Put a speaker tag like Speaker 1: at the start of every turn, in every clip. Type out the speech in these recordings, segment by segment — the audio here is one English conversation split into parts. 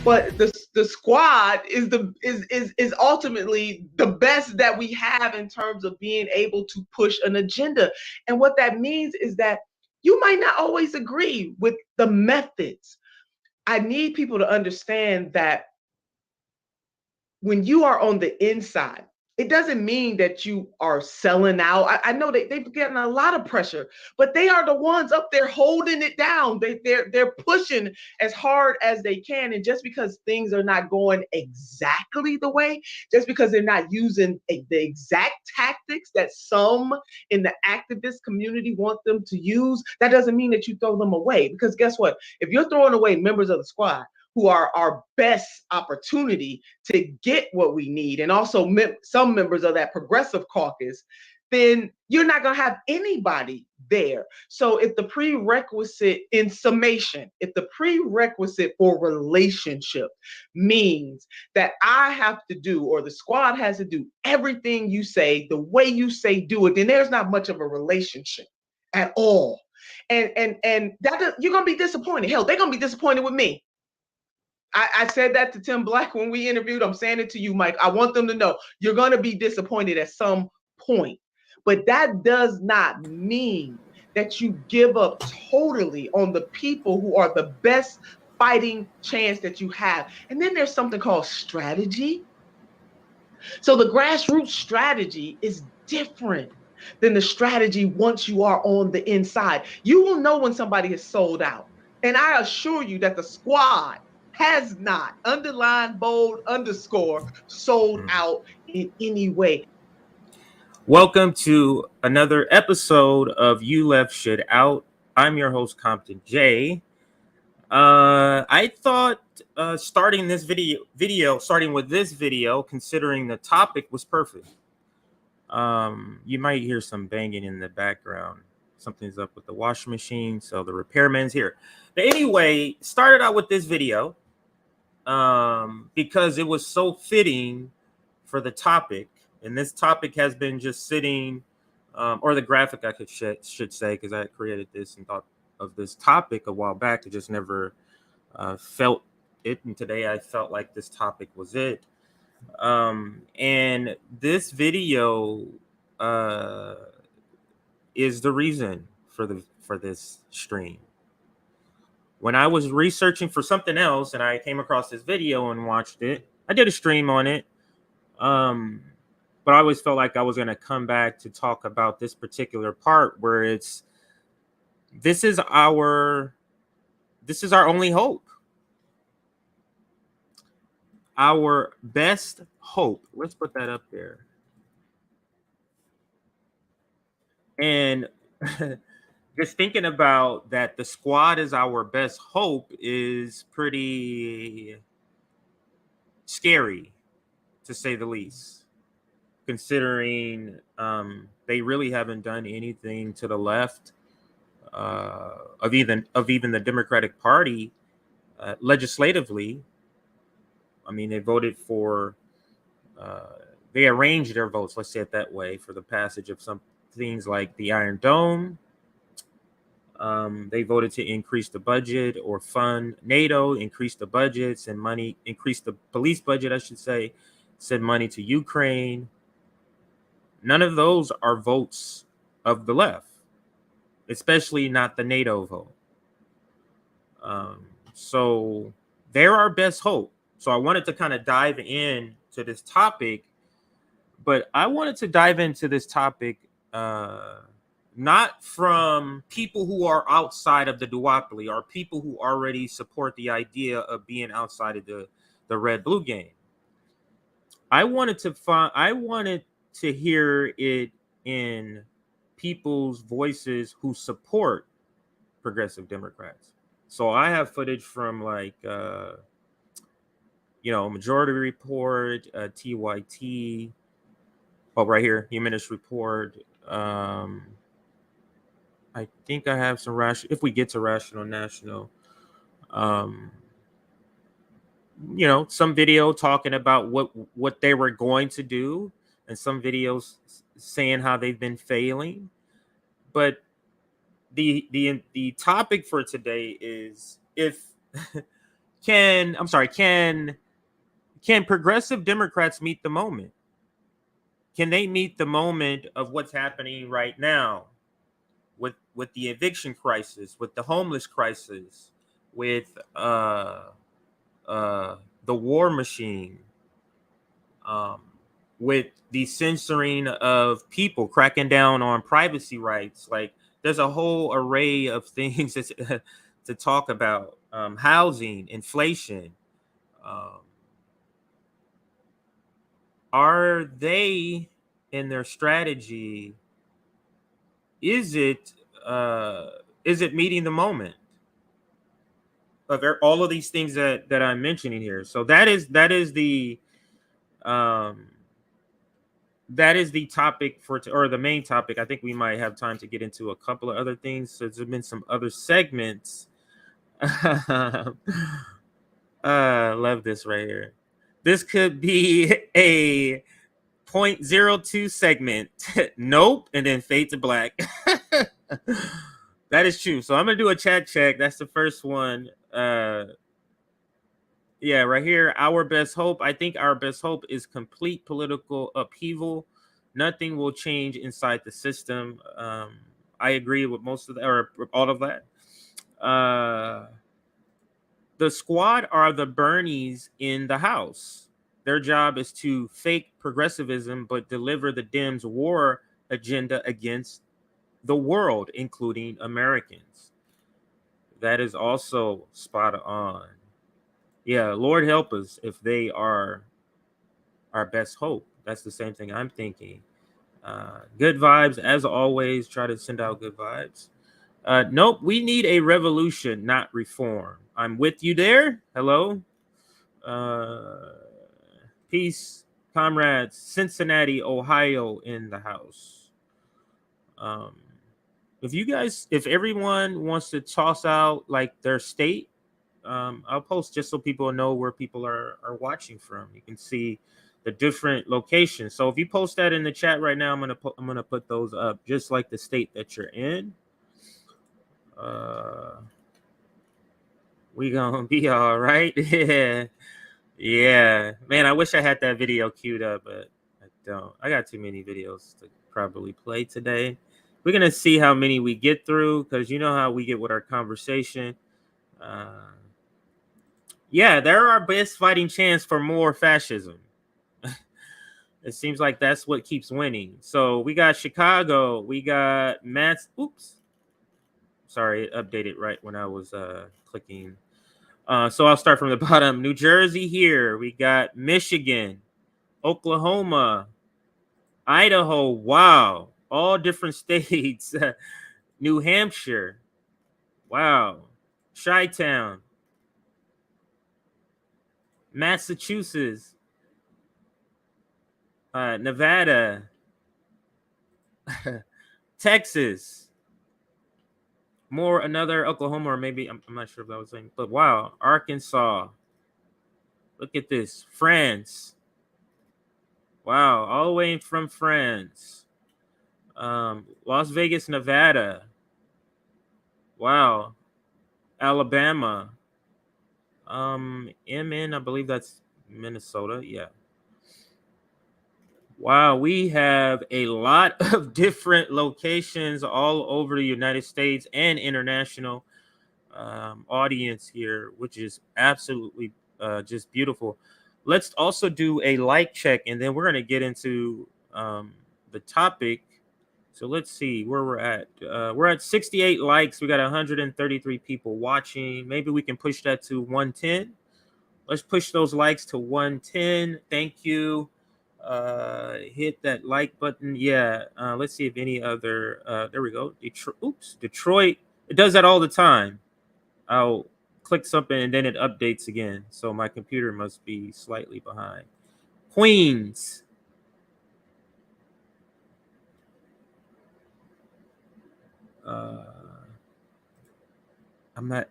Speaker 1: but the squad is ultimately the best that we have in terms of being able to push an agenda. And what that means is that you might not always agree with the methods. I need people to understand that when you are on the inside, it doesn't mean that you are selling out. I know they've gotten a lot of pressure, but they are the ones up there holding it down. They're pushing as hard as they can. And just because things are not going exactly the way, just because they're not using the exact tactics that some in the activist community want them to use, that doesn't mean that you throw them away. Because guess what? If you're throwing away members of the squad, who are our best opportunity to get what we need, and also some members of that progressive caucus, then you're not going to have anybody there. So if the prerequisite, in summation, if the prerequisite for relationship means that I have to do, or the squad has to do everything you say, the way you say do it, then there's not much of a relationship at all. And that you're going to be disappointed. Hell, they're going to be disappointed with me. I said that to Tim Black when we interviewed. I'm saying it to you, Mike. I want them to know you're going to be disappointed at some point. But that does not mean that you give up totally on the people who are the best fighting chance that you have. And then there's something called strategy. So the grassroots strategy is different than the strategy once you are on the inside. You will know when somebody is sold out. And I assure you that the squad has not, underline, bold, underscore, sold out in any way.
Speaker 2: Welcome to another episode of You Left Shit Out. I'm your host, Compton J. I thought starting with this video, considering the topic, was perfect. You might hear some banging in the background. Something's up with the washing machine, so the repairman's here. But anyway, started out with this video because it was so fitting for the topic. And this topic has been just sitting, or the graphic I should say, because I created this and thought of this topic a while back. I just never felt it. And today I felt like this topic was it. And this video is the reason for this stream. When I was researching for something else and I came across this video and watched it, I did a stream on it. But I always felt like I was going to come back to talk about this particular part where this is our only hope. Our best hope. Let's put that up there. And just thinking about that, the squad is our best hope is pretty scary, to say the least, considering they really haven't done anything to the left of even the Democratic Party legislatively. I mean, they voted for, they arranged their votes, let's say it that way, for the passage of some things like the Iron Dome. They voted to increase the budget or fund NATO, increase the budgets and money, increase the police budget, I should say, send money to Ukraine. None of those are votes of the left, especially not the NATO vote. So they're our best hope. So I wanted to kind of dive in to this topic, but I wanted to dive into this topic not from people who are outside of the duopoly or people who already support the idea of being outside of the red-blue game. I wanted to hear it in people's voices who support progressive Democrats. So I have footage from Majority Report, TYT, right here, Humanist Report. I think I have some if we get to Rational National, some video talking about what they were going to do, and some videos saying how they've been failing. But the topic for today is if Can progressive Democrats meet the moment? Can they meet the moment of what's happening right now with the eviction crisis, with the homeless crisis, with the war machine, um, with the censoring of people, cracking down on privacy rights? Like, there's a whole array of things to talk about. Housing, inflation. Um, are they in their strategy? Is it uh, is it meeting the moment of all of these things that I'm mentioning here? So um, that is the topic or the main topic. I think we might have time to get into a couple of other things. So there's been some other segments. Love this right here. This could be a .02 segment. Nope, and then fade to black. That is true. So I'm gonna do a chat check. That's the first one. Yeah, right here. Our best hope. I think our best hope is complete political upheaval. Nothing will change inside the system. I agree with most of that, or all of that. The squad are the Bernies in the House. Their job is to fake progressivism, but deliver the Dems' war agenda against the world, including Americans. That is also spot on. Yeah, Lord help us if they are our best hope. That's the same thing I'm thinking. Good vibes, as always. Try to send out good vibes. Nope, we need a revolution, not reform. I'm with you there. Hello. Peace, comrades. Cincinnati, Ohio in the house. Um, if everyone wants to toss out like their state, I'll post just so people know where people are watching from. You can see the different locations. So if you post that in the chat right now, I'm gonna put those up, just like the state that you're in. We gonna be all right. Yeah, man. I wish I had that video queued up, but I don't. I got too many videos to probably play today. We're gonna see how many we get through, because you know how we get with our conversation. Yeah, they're our best fighting chance for more fascism. It seems like that's what keeps winning. So we got Chicago, we got Matt's. Oops, sorry, it updated right when I was clicking. So I'll start from the bottom. New Jersey here. We got Michigan, Oklahoma, Idaho. Wow, all different states. New Hampshire. Wow, Chi-Town, Massachusetts, Nevada, Texas, another Oklahoma, or maybe I'm not sure if that was saying, but wow, Arkansas. Look at this, France. Wow, all the way from France. Las Vegas, Nevada. Wow, Alabama. MN, I believe that's Minnesota. Yeah. Wow, we have a lot of different locations all over the United States and international audience here, which is absolutely just beautiful. Let's also do a like check, and then we're going to get into the topic. So let's see where we're at. We're at 68 likes. We got 133 people watching. Maybe we can push that to 110. Let's push those likes to 110. Thank you. Hit that like button. Yeah. Let's see if any other. There we go. Detroit. It does that all the time. I'll click something and then it updates again. So my computer must be slightly behind. Queens. I'm not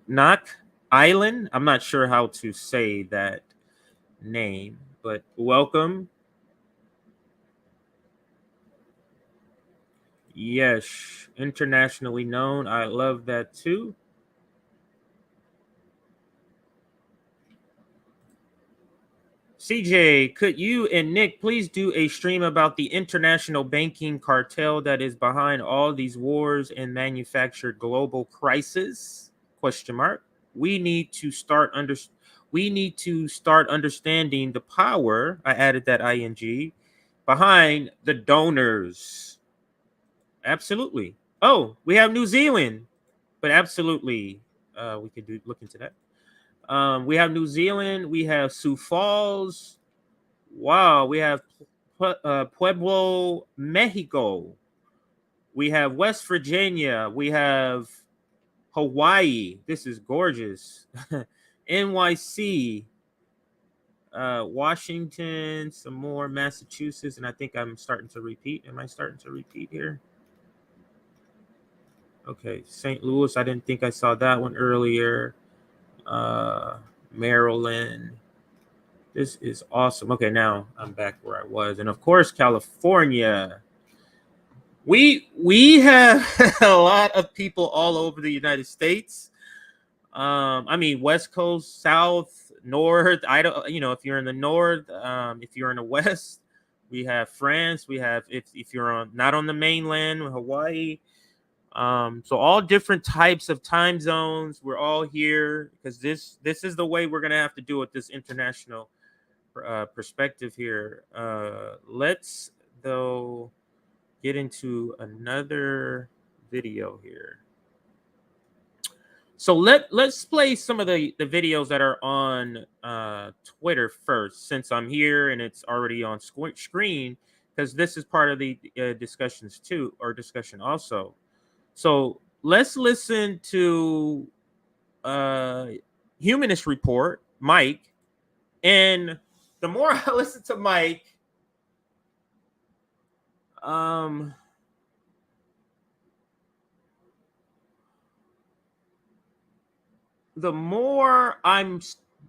Speaker 2: Knock Island. I'm not sure how to say that name, but welcome. Yes, internationally known. I love that too. CJ, could you and Nick please do a stream about the international banking cartel that is behind all these wars and manufactured global crisis? Question mark. We need to start understanding the power, I added that ing, behind the donors. Absolutely. Oh, we have New Zealand, but absolutely, we could look into that. We have New Zealand. We have Sioux Falls. Wow, we have Pueblo, Mexico. We have West Virginia. We have Hawaii. This is gorgeous. NYC, Washington, some more Massachusetts, and I think I'm starting to repeat. Am I starting to repeat here? Okay, St. Louis. I didn't think I saw that one earlier. Maryland. This is awesome. Okay, now I'm back where I was, and of course, California. We have a lot of people all over the United States. I mean, West Coast, South, North. I don't, if you're in the North, if you're in the West, we have France. We have if you're not on the mainland, Hawaii. So all different types of time zones. We're all here because this is the way we're gonna have to do it. This international perspective here. Let's though get into another video here. So let's play some of the videos that are on Twitter first, since I'm here and it's already on screen, because this is part of the discussions too, or discussion also. So let's listen to Humanist Report, Mike, and the more I listen to Mike, the more I'm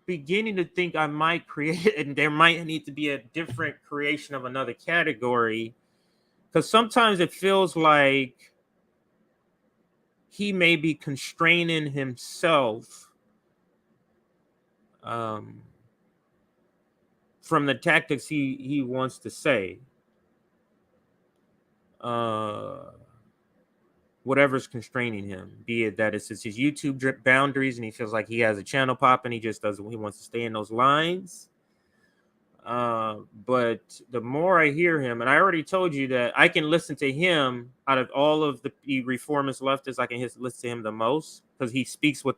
Speaker 2: beginning to think I might create, and there might need to be a different creation of another category, because sometimes it feels like he may be constraining himself from the tactics he wants to say. Whatever's constraining him, be it that it's his YouTube boundaries and he feels like he has a channel pop and he just doesn't, he wants to stay in those lines. But the more I hear him, and I already told you that I can listen to him out of all of the reformist leftists, I can listen to him the most because he speaks with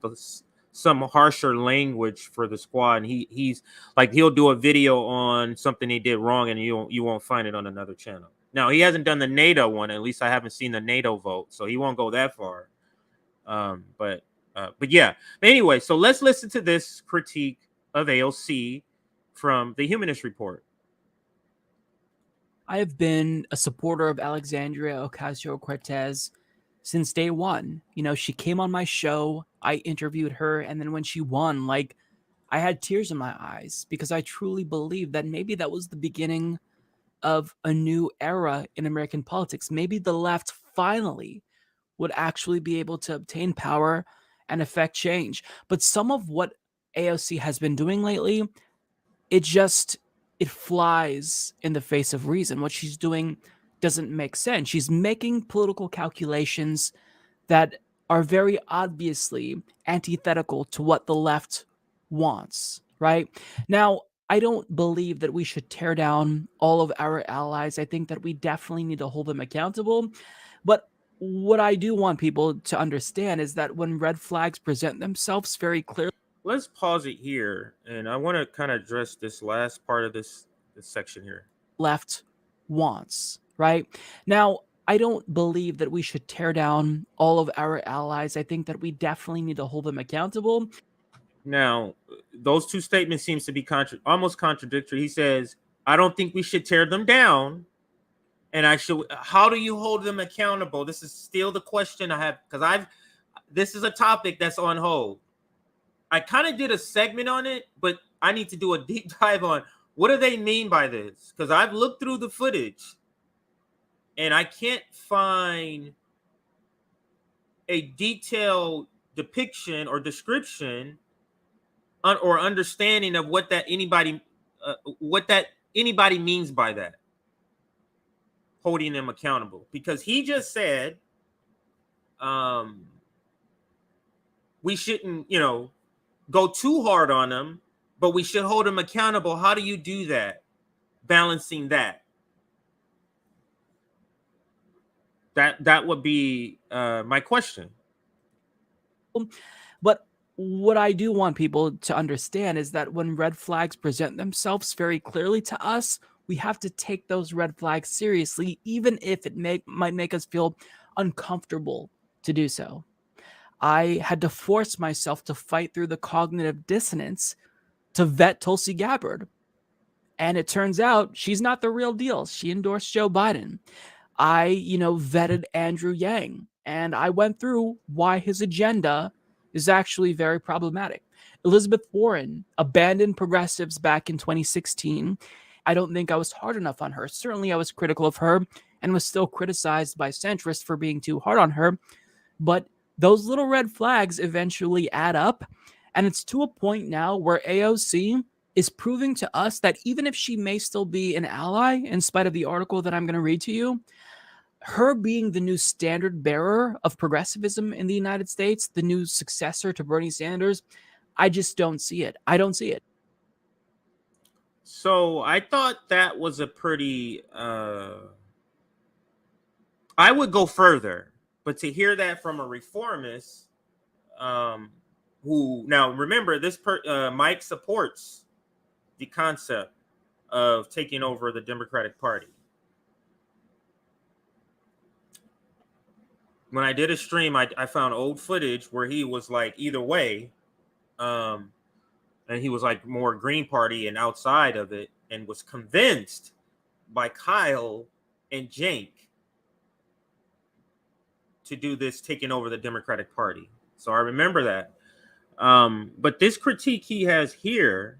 Speaker 2: some harsher language for the squad. And he's like, he'll do a video on something he did wrong and you won't find it on another channel. Now, he hasn't done the NATO one. At least I haven't seen the NATO vote, so he won't go that far. But yeah. But anyway, so let's listen to this critique of AOC from the Humanist Report.
Speaker 3: I have been a supporter of Alexandria Ocasio-Cortez since day one. She came on my show, I interviewed her, and then when she won, I had tears in my eyes because I truly believe that maybe that was the beginning of a new era in American politics. Maybe the left finally would actually be able to obtain power and affect change. But some of what AOC has been doing lately, it flies in the face of reason. What she's doing doesn't make sense. She's making political calculations that are very obviously antithetical to what the left wants, right? Now, I don't believe that we should tear down all of our allies. I think that we definitely need to hold them accountable. But what I do want people to understand is that when red flags present themselves very clearly.
Speaker 2: Let's pause it here, and I want to kind of address this last part of this section here.
Speaker 3: Left wants, right? Now, I don't believe that we should tear down all of our allies. I think that we definitely need to hold them accountable.
Speaker 2: Now, those two statements seems to be almost contradictory. He says, I don't think we should tear them down. And how do you hold them accountable? This is still the question I have, because this is a topic that's on hold. I kind of did a segment on it, but I need to do a deep dive on what do they mean by this? Because I've looked through the footage and I can't find a detailed depiction or description or understanding of what that anybody what that anybody means by that, holding them accountable, because he just said we shouldn't, go too hard on them, but we should hold them accountable. How do you do that? Balancing that. That would be my question.
Speaker 3: But what I do want people to understand is that when red flags present themselves very clearly to us, we have to take those red flags seriously, even if it might make us feel uncomfortable to do so. I had to force myself to fight through the cognitive dissonance to vet Tulsi Gabbard. And it turns out she's not the real deal. She endorsed Joe Biden. I, vetted Andrew Yang, and I went through why his agenda is actually very problematic. Elizabeth Warren abandoned progressives back in 2016. I don't think I was hard enough on her. Certainly, I was critical of her and was still criticized by centrists for being too hard on her. But those little red flags eventually add up. And it's to a point now where AOC is proving to us that even if she may still be an ally, in spite of the article that I'm going to read to you, her being the new standard bearer of progressivism in the United States, the new successor to Bernie Sanders, I just don't see it. I don't see it.
Speaker 2: So I thought that was a pretty, I would go further, but to hear that from a reformist, who, now remember, Mike supports the concept of taking over the Democratic Party. When I did a stream, I found old footage where he was like either way, and he was like more Green Party and outside of it, and was convinced by Kyle and Cenk to do this, taking over the Democratic Party. So I remember that. But this critique he has here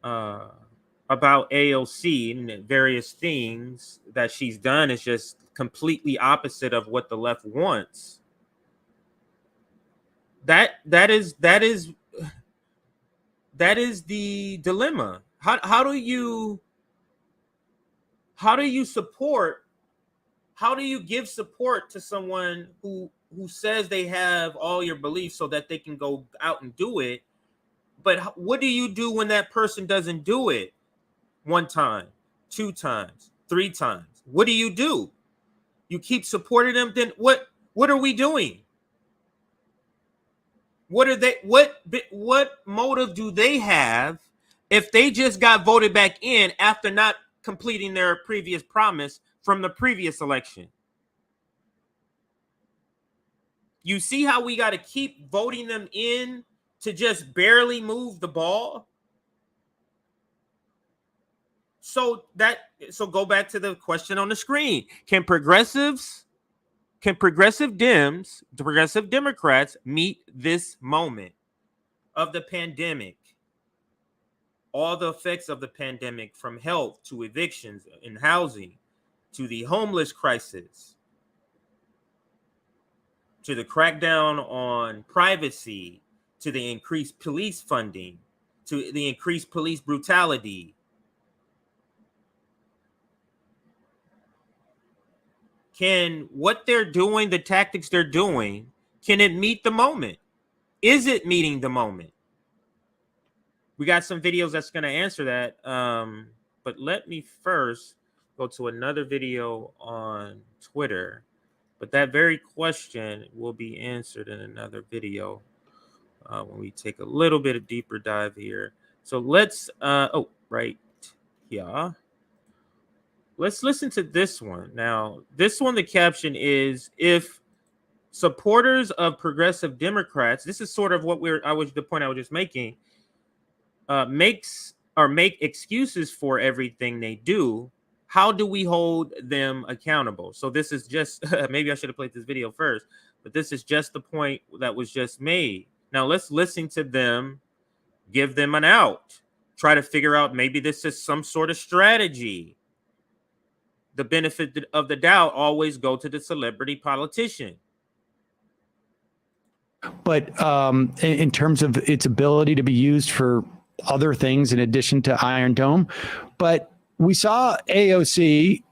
Speaker 2: about AOC and various things that she's done is just completely opposite of what the left wants. That is the dilemma. How do you support? How do you give support to someone who says they have all your beliefs so that they can go out and do it? But what do you do when that person doesn't do it? 1 time, 2 times, 3 times. What do? You keep supporting them. Then what are we doing? What are they? What motive do they have if they just got voted back in after not completing their previous promise from the previous election? You see how we got to keep voting them in to just barely move the ball? So go back to the question on the screen. Can progressive Dems, the progressive Democrats, meet this moment of the pandemic? All the effects of the pandemic, from health to evictions and housing, to the homeless crisis, to the crackdown on privacy, to the increased police funding, to the increased police brutality. Can what they're doing, the tactics they're doing, can it meet the moment? Is it meeting the moment? We got some videos that's going to answer that. But let me first go to another video on Twitter. But that very question will be answered in another video when we take a little bit of deeper dive here. So let's, right here. Let's listen to this one. Now, this one, the caption is, if supporters of progressive Democrats, this is sort of what the point I was just making, make excuses for everything they do, how do we hold them accountable? So this is just, maybe I should have played this video first, but this is just the point that was just made. Now let's listen to them, give them an out, try to figure out maybe this is some sort of strategy. The benefit of the doubt always go to the celebrity politician.
Speaker 4: But in terms of its ability to be used for other things in addition to Iron Dome. But we saw AOC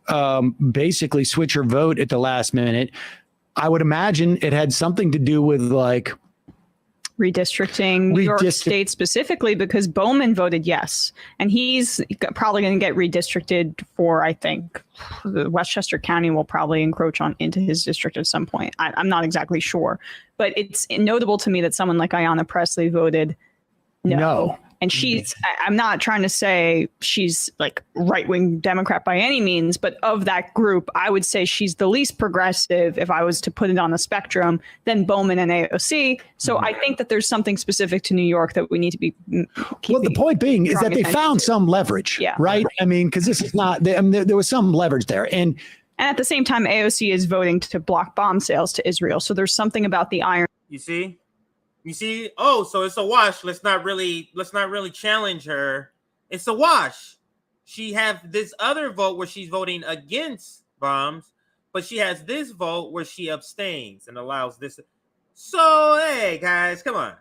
Speaker 4: basically switch her vote at the last minute. I would imagine it had something to do with like
Speaker 5: redistricting New York State specifically, because Bowman voted yes, and he's probably going to get redistricted for, I think, Westchester County will probably encroach on into his district at some point. I'm not exactly sure, but it's notable to me that someone like Ayanna Pressley voted no. And she's, I'm not trying to say she's like right-wing Democrat by any means, but of that group, I would say she's the least progressive, if I was to put it on the spectrum, than Bowman and AOC. So I think that there's something specific to New York that we need to be
Speaker 4: well, the point being is that they found some leverage, right? I mean, because this is not, there was some leverage there. And
Speaker 5: at the same time, AOC is voting to block bomb sales to Israel. So there's something about the iron.
Speaker 2: You see, oh, so it's a wash. Let's not really challenge her. It's a wash. She has this other vote where she's voting against bombs, but she has this vote where she abstains and allows this. So, hey, guys, come on.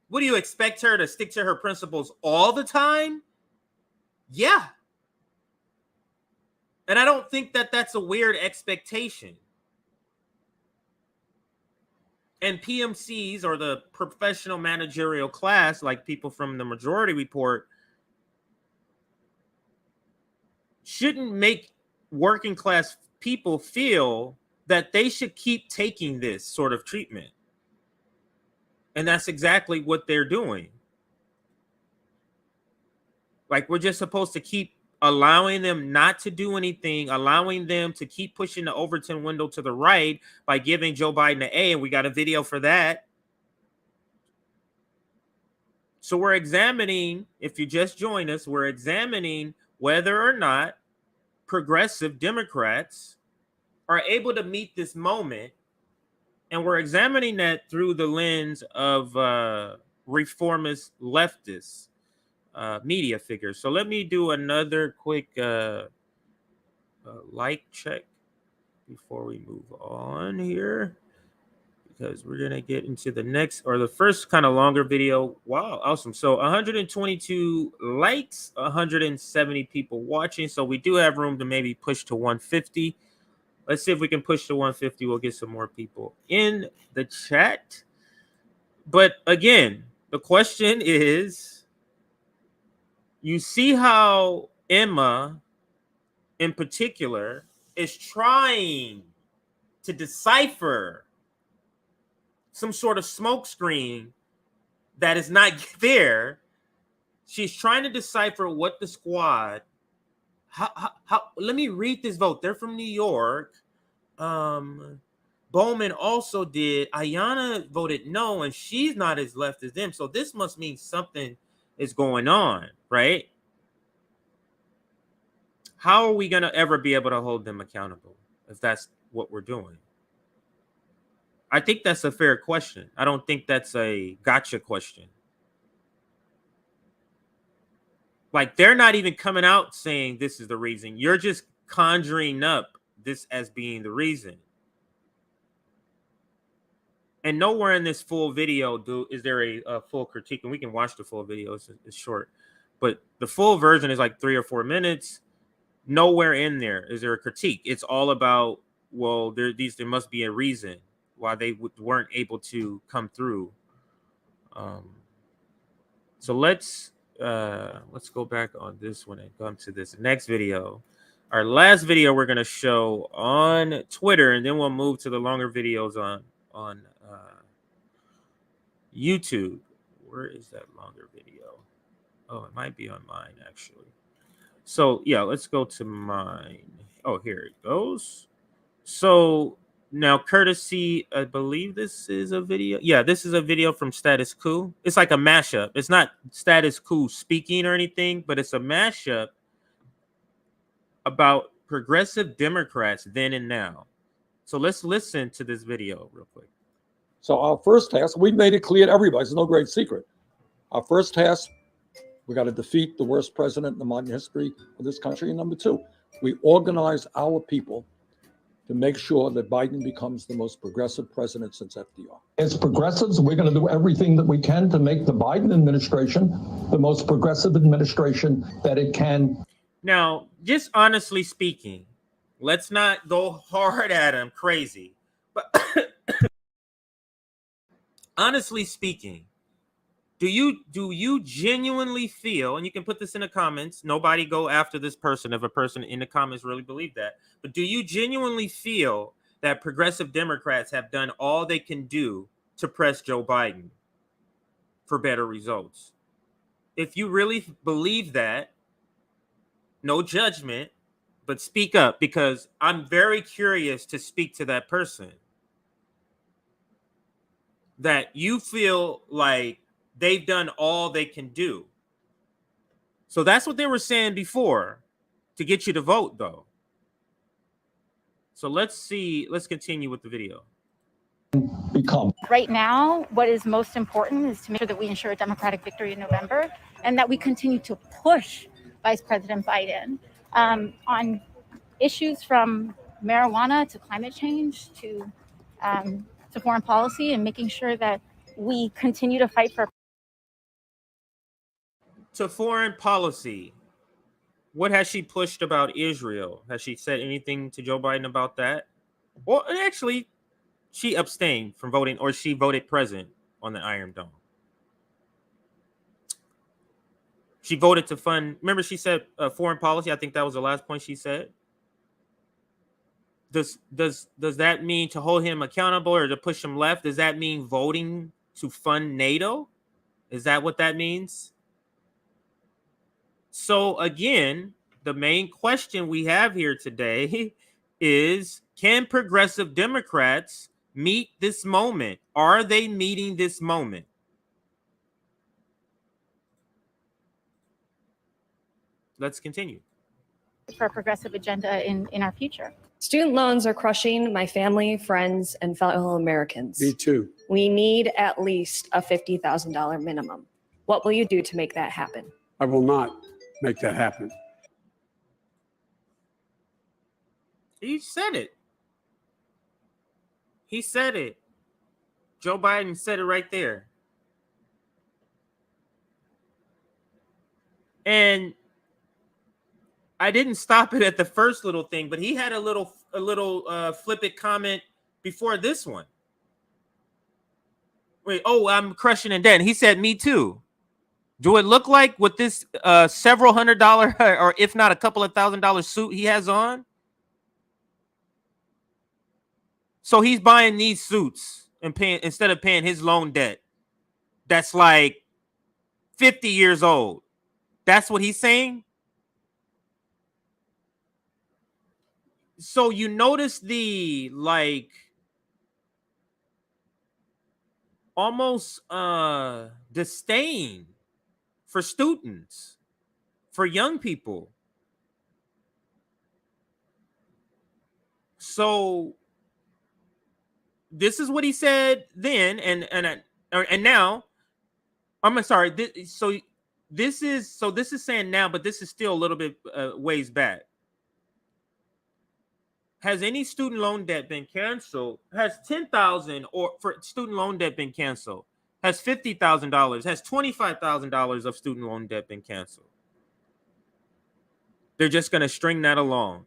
Speaker 2: What do you expect her to stick to her principles all the time? Yeah. And I don't think that that's a weird expectation. And PMCs, or the professional managerial class, like people from the Majority Report, shouldn't make working class people feel that they should keep taking this sort of treatment. And that's exactly what they're doing. Like, we're just supposed to keep allowing them not to do anything, allowing them to keep pushing the Overton window to the right by giving Joe Biden an A, and we got a video for that. So we're examining, if you just joined us, we're examining whether or not progressive Democrats are able to meet this moment, and we're examining that through the lens of reformist leftists. Media figures. So let me do another quick like check before we move on here, because we're gonna get into the next, or the first kind of longer video. Wow, awesome. So 122 likes, 170 people watching. So we do have room to maybe push to 150. Let's see if we can push to 150. We'll get some more people in the chat. But again, the question is, you see how Emma, in particular, is trying to decipher some sort of smokescreen that is not there. She's trying to decipher what the squad. How? Let me read this vote. They're from New York. Bowman also did. Ayanna voted no, and she's not as left as them. So this must mean something is going on, right? How are we going to ever be able to hold them accountable if that's what we're doing? I think that's a fair question. I don't think that's a gotcha question. Like, they're not even coming out saying this is the reason. You're just conjuring up this as being the reason. And nowhere in this full video is there a full critique, and we can watch the full video. It's short, but the full version is like 3 or 4 minutes. Nowhere in there is there a critique. It's all about, well, there must be a reason why they weren't able to come through. So let's go back on this one and come to this next video. Our last video we're gonna show on Twitter, and then we'll move to the longer videos on YouTube. Where is that longer video? Oh, it might be on mine actually. So yeah, let's go to mine. Oh, here it goes. So now, courtesy, I believe this is a video. Yeah, this is a video from Status Quo. It's like a mashup. It's not Status Quo speaking or anything, but it's a mashup about progressive Democrats then and now. So let's listen to this video real quick.
Speaker 6: So our first task, we made it clear to everybody, it's no great secret. Our first task, we got to defeat the worst president in the modern history of this country. And number two, we organize our people to make sure that Biden becomes the most progressive president since FDR.
Speaker 7: As progressives, we're going to do everything that we can to make the Biden administration the most progressive administration that it can.
Speaker 2: Now, just honestly speaking, let's not go hard at him crazy. But honestly speaking, do you genuinely feel, and you can put this in the comments, nobody go after this person if a person in the comments really believe that, but do you genuinely feel that progressive Democrats have done all they can do to press Joe Biden for better results? If you really believe that, no judgment, but speak up, because I'm very curious to speak to that person that you feel like they've done all they can do. So that's what they were saying before to get you to vote, though. So let's continue with the video.
Speaker 8: Right now, what is most important is to make sure that we ensure a Democratic victory in November and that we continue to push Vice President Biden on issues from marijuana to climate change to foreign policy, and making sure that we continue to fight for.
Speaker 2: To foreign policy, what has she pushed about Israel? Has she said anything to Joe Biden about that? Well, actually, she abstained from voting, or she voted present on the Iron Dome. She voted to fund. Remember, she said foreign policy. I think that was the last point she said. Does that mean to hold him accountable or to push him left? Does that mean voting to fund NATO? Is that what that means? So again, the main question we have here today is, can progressive Democrats meet this moment? Are they meeting this moment? Let's continue.
Speaker 8: For a progressive agenda in our future.
Speaker 9: Student loans are crushing my family, friends, and fellow Americans.
Speaker 6: Me too.
Speaker 9: We need at least a $50,000 minimum. What will you do to make that happen?
Speaker 10: I will not make that happen.
Speaker 2: He said it. He said it. Joe Biden said it right there. And I didn't stop it at the first little thing, but he had a little flippant comment before this one. Wait, I'm crushing in debt. He said, me too. Do it look like with this several $100 or if not a couple of $1,000 suit he has on? So he's buying these suits and paying, instead of paying his loan debt that's like 50 years old. That's what he's saying? So you notice the like almost disdain for students, for young people. So this is what he said then, and now I'm sorry. This is saying now, but this is still a little bit ways back. Has any student loan debt been canceled? Has $10,000 or for student loan debt been canceled? Has $50,000? Has $25,000 of student loan debt been canceled? They're just going to string that along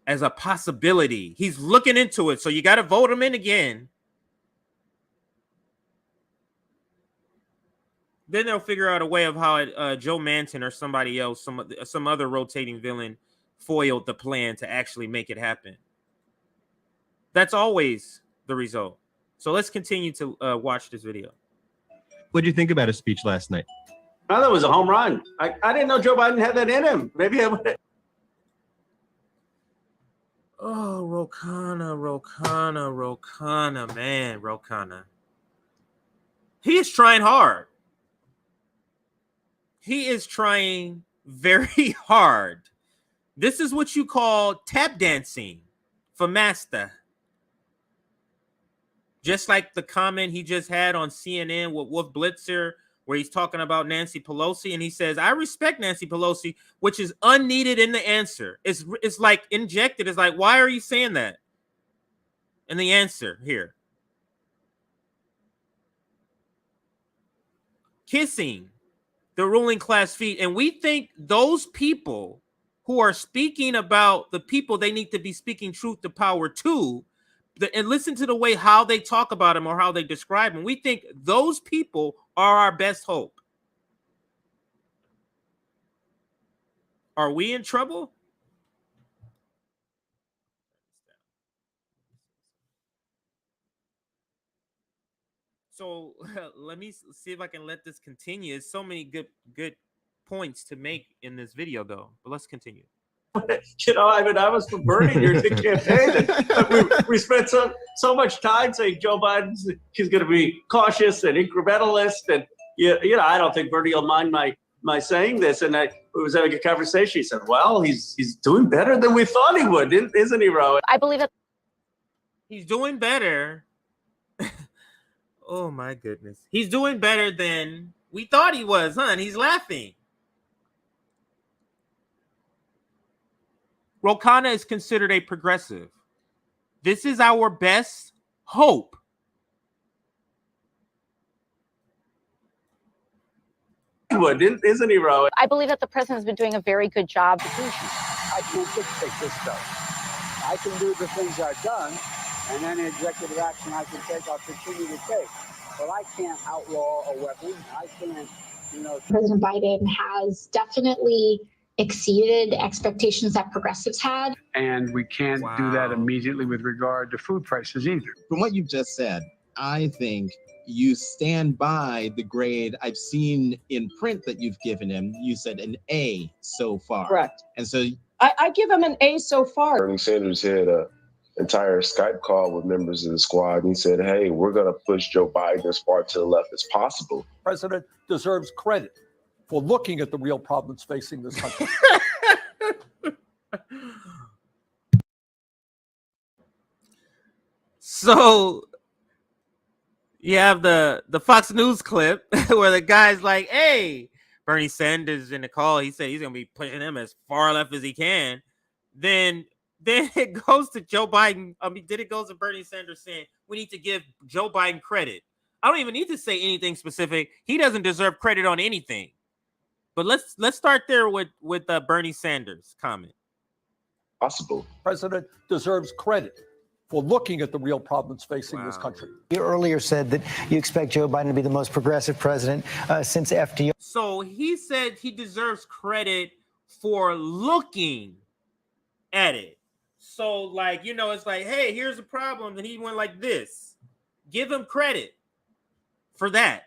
Speaker 2: as a possibility. He's looking into it, so you got to vote him in again. Then they'll figure out a way of how Joe Manchin or somebody else, some other rotating villain, foiled the plan to actually make it happen. That's always the result. So let's continue to watch this video.
Speaker 11: What did you think about his speech last night?
Speaker 12: I thought it was a home run. I didn't know Joe Biden had that in him. Maybe I would.
Speaker 2: Oh, Rokana, man, Rokana. He is trying hard. He is trying very hard. This is what you call tap dancing for master. Just like the comment he just had on CNN with Wolf Blitzer where he's talking about Nancy Pelosi, and he says, I respect Nancy Pelosi, which is unneeded in the answer. It's like injected. It's like, why are you saying that? And the answer here. Kissing the ruling class feet. And we think those people who are speaking about the people they need to be speaking truth to power to, and listen to the way how they talk about him or how they describe him. We think those people are our best hope. Are we in trouble? So let me see if I can let this continue. There's so many good points to make in this video, though. But let's continue.
Speaker 12: You know, I mean, I was for Bernie during the campaign. And we spent so much time saying Joe Biden's he's going to be cautious and incrementalist, and you know, I don't think Bernie will mind my saying this. And I was having a conversation. He said, "Well, he's doing better than we thought he would, isn't he, Rowan?"
Speaker 8: I believe that
Speaker 2: he's doing better. Oh my goodness, he's doing better than we thought he was, huh? And he's laughing. Ro Khanna is considered a progressive. This is our best hope.
Speaker 12: Isn't he, Rowan?
Speaker 8: I believe that the president has been doing a very good job.
Speaker 10: I can't dictate this stuff. I can do the things I've done, and any executive action I can take, I'll continue to take. But I can't outlaw a weapon. I can't, you know.
Speaker 13: President Biden has definitely exceeded expectations that progressives had.
Speaker 10: And we can't do that immediately with regard to food prices either.
Speaker 14: From what you've just said, I think you stand by the grade I've seen in print that you've given him. You said an A so far.
Speaker 15: Correct.
Speaker 14: And so
Speaker 15: I give him an A so far.
Speaker 16: Bernie Sanders had an entire Skype call with members of the squad, and he said, hey, we're going to push Joe Biden as far to the left as possible.
Speaker 6: The president deserves credit for looking at the real problems facing this country.
Speaker 2: So you have the Fox News clip where the guy's like, hey, Bernie Sanders in the call, he said he's going to be pushing him as far left as he can. Then it goes to Joe Biden. Then it goes to Bernie Sanders saying we need to give Joe Biden credit. I don't even need to say anything specific. He doesn't deserve credit on anything. But let's start there with Bernie Sanders' comment.
Speaker 16: Possible.
Speaker 6: The president deserves credit for looking at the real problems facing this country.
Speaker 17: You earlier said that you expect Joe Biden to be the most progressive president since FDR.
Speaker 2: So he said he deserves credit for looking at it. So, like, you know, it's like, hey, here's a problem. And he went like this. Give him credit for that.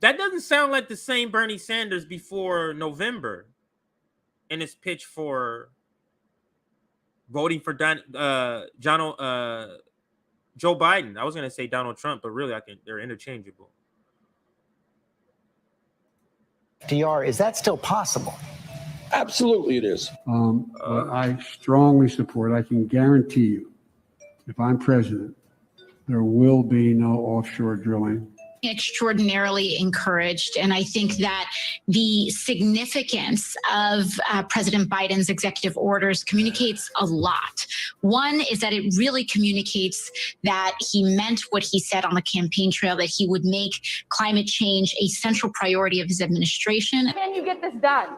Speaker 2: That doesn't sound like the same Bernie Sanders before November in his pitch for voting for Joe Biden. I was going to say Donald Trump, but really they're interchangeable.
Speaker 17: FDR, is that still possible?
Speaker 6: Absolutely it is.
Speaker 10: I strongly support, I can guarantee you, if I'm president, there will be no offshore drilling.
Speaker 13: Extraordinarily encouraged. And I think that the significance of President Biden's executive orders communicates a lot. One is that it really communicates that he meant what he said on the campaign trail, that he would make climate change a central priority of his administration.
Speaker 8: Can you get this done?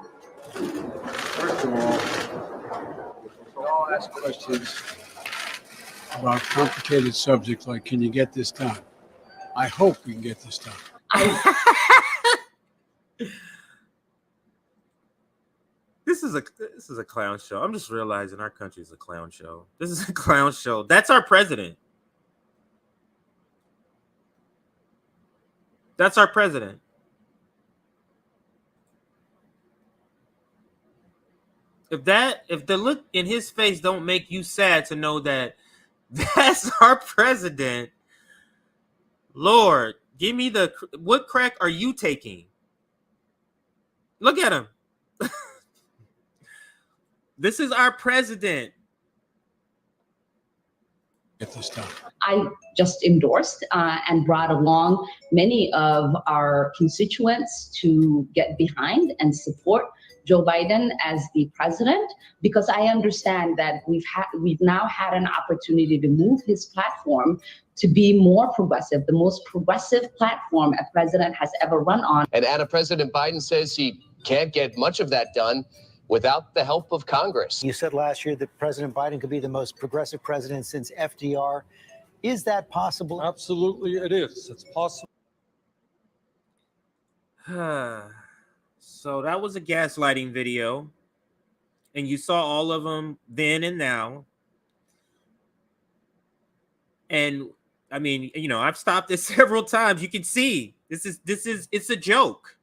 Speaker 10: First of all, we all ask questions about complicated subjects like, can you get this done? I hope we can get this done.
Speaker 2: This is a clown show. I'm just realizing our country is a clown show. This is a clown show. That's our president. That's our president. If the look in his face don't make you sad to know that that's our president, Lord, give me what crack are you taking? Look at him. This is our president.
Speaker 7: Get this done.
Speaker 18: I just endorsed and brought along many of our constituents to get behind and support Joe Biden as the president, because I understand that we've now had an opportunity to move his platform to be more progressive, the most progressive platform a president has ever run on.
Speaker 19: And Anna, President Biden says he can't get much of that done without the help of Congress.
Speaker 17: You said last year that President Biden could be the most progressive president since FDR. Is that possible?
Speaker 6: Absolutely, it is. It's possible.
Speaker 2: So that was a gaslighting video, and you saw all of them then and now. And I mean, you know, I've stopped it several times. You can see it's a joke.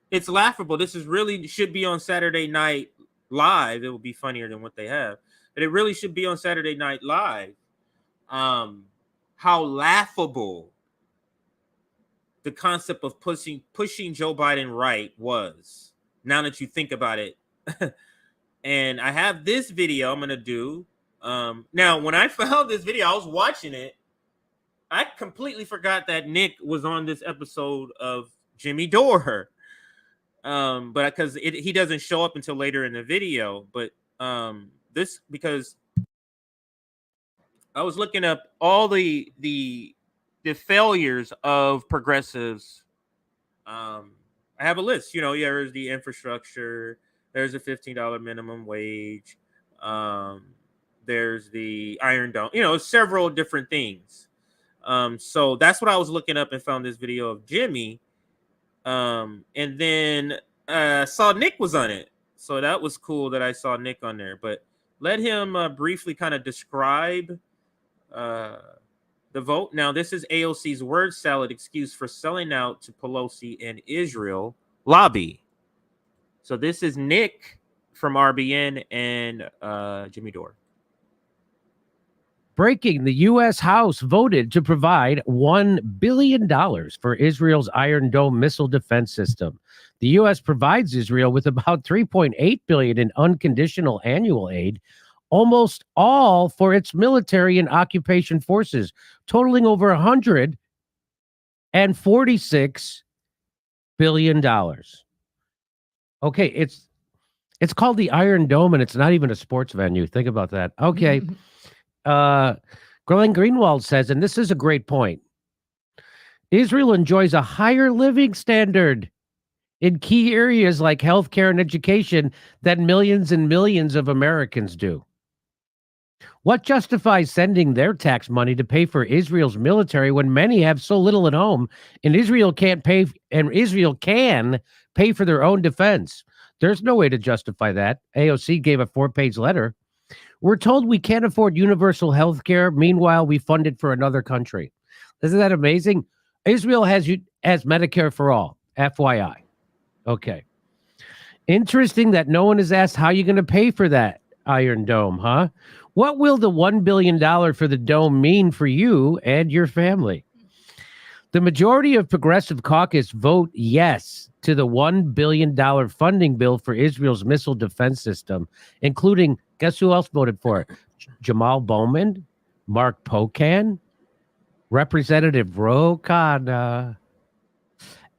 Speaker 2: It's laughable. This is really should be on Saturday Night Live. It would be funnier than what they have, but it really should be on Saturday Night Live. How laughable the concept of pushing Joe Biden right was, now that you think about it. And I have this video I'm going to do. Now, when I found this video, I was watching it. I completely forgot that Nick was on this episode of Jimmy Dore. But because he doesn't show up until later in the video. But because I was looking up all the failures of progressives. I have a list. You know, there's the infrastructure. There's a $15 minimum wage. There's the Iron Dome. You know, several different things. So that's what I was looking up and found this video of Jimmy. And then saw Nick was on it. So that was cool that I saw Nick on there. But let him briefly kind of describe the vote. Now, this is AOC's word salad excuse for selling out to Pelosi and Israel lobby. So this is Nick from RBN and Jimmy Dore.
Speaker 20: Breaking: the U.S. House voted to provide $1 billion for Israel's Iron Dome missile defense system. The U.S. provides Israel with about $3.8 billion in unconditional annual aid, almost all for its military and occupation forces, totaling over $146 billion. Okay, it's called the Iron Dome, and it's not even a sports venue. Think about that. Okay. Glenn Greenwald says, and this is a great point, Israel enjoys a higher living standard in key areas like healthcare and education than millions and millions of Americans do. What justifies sending their tax money to pay for Israel's military when many have so little at home, and Israel can pay for their own defense? There's no way to justify that. AOC gave a 4-page letter. We're told we can't afford universal health care. Meanwhile, we fund it for another country. Isn't that amazing? Israel has Medicare for all, FYI. Okay. Interesting that no one has asked how you're going to pay for that Iron Dome, huh? What will the $1 billion for the dome mean for you and your family? The majority of Progressive Caucus vote yes to the $1 billion funding bill for Israel's missile defense system, including, guess who else voted for it? Jamal Bowman, Mark Pocan, Representative Ro Khanna,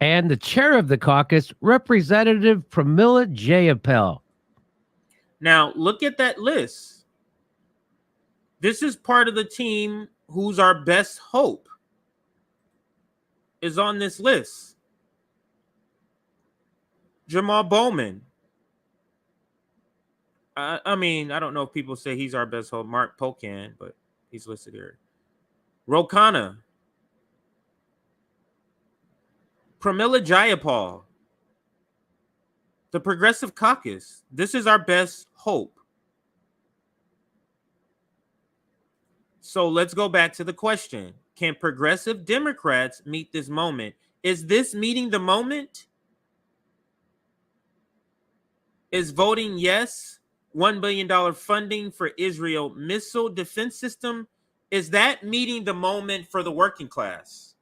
Speaker 20: and the chair of the caucus, Representative Pramila Jayapal.
Speaker 2: Now, look at that list. This is part of the team who's our best hope is on this list. Jamal Bowman. I mean, I don't know if people say he's our best hope. Mark Pocan, but he's listed here. Ro Khanna. Pramila Jayapal. The Progressive Caucus. This is our best hope. So let's go back to the question. Can progressive Democrats meet this moment? Is this meeting the moment? Is voting yes, $1 billion funding for Israel missile defense system, is that meeting the moment for the working class?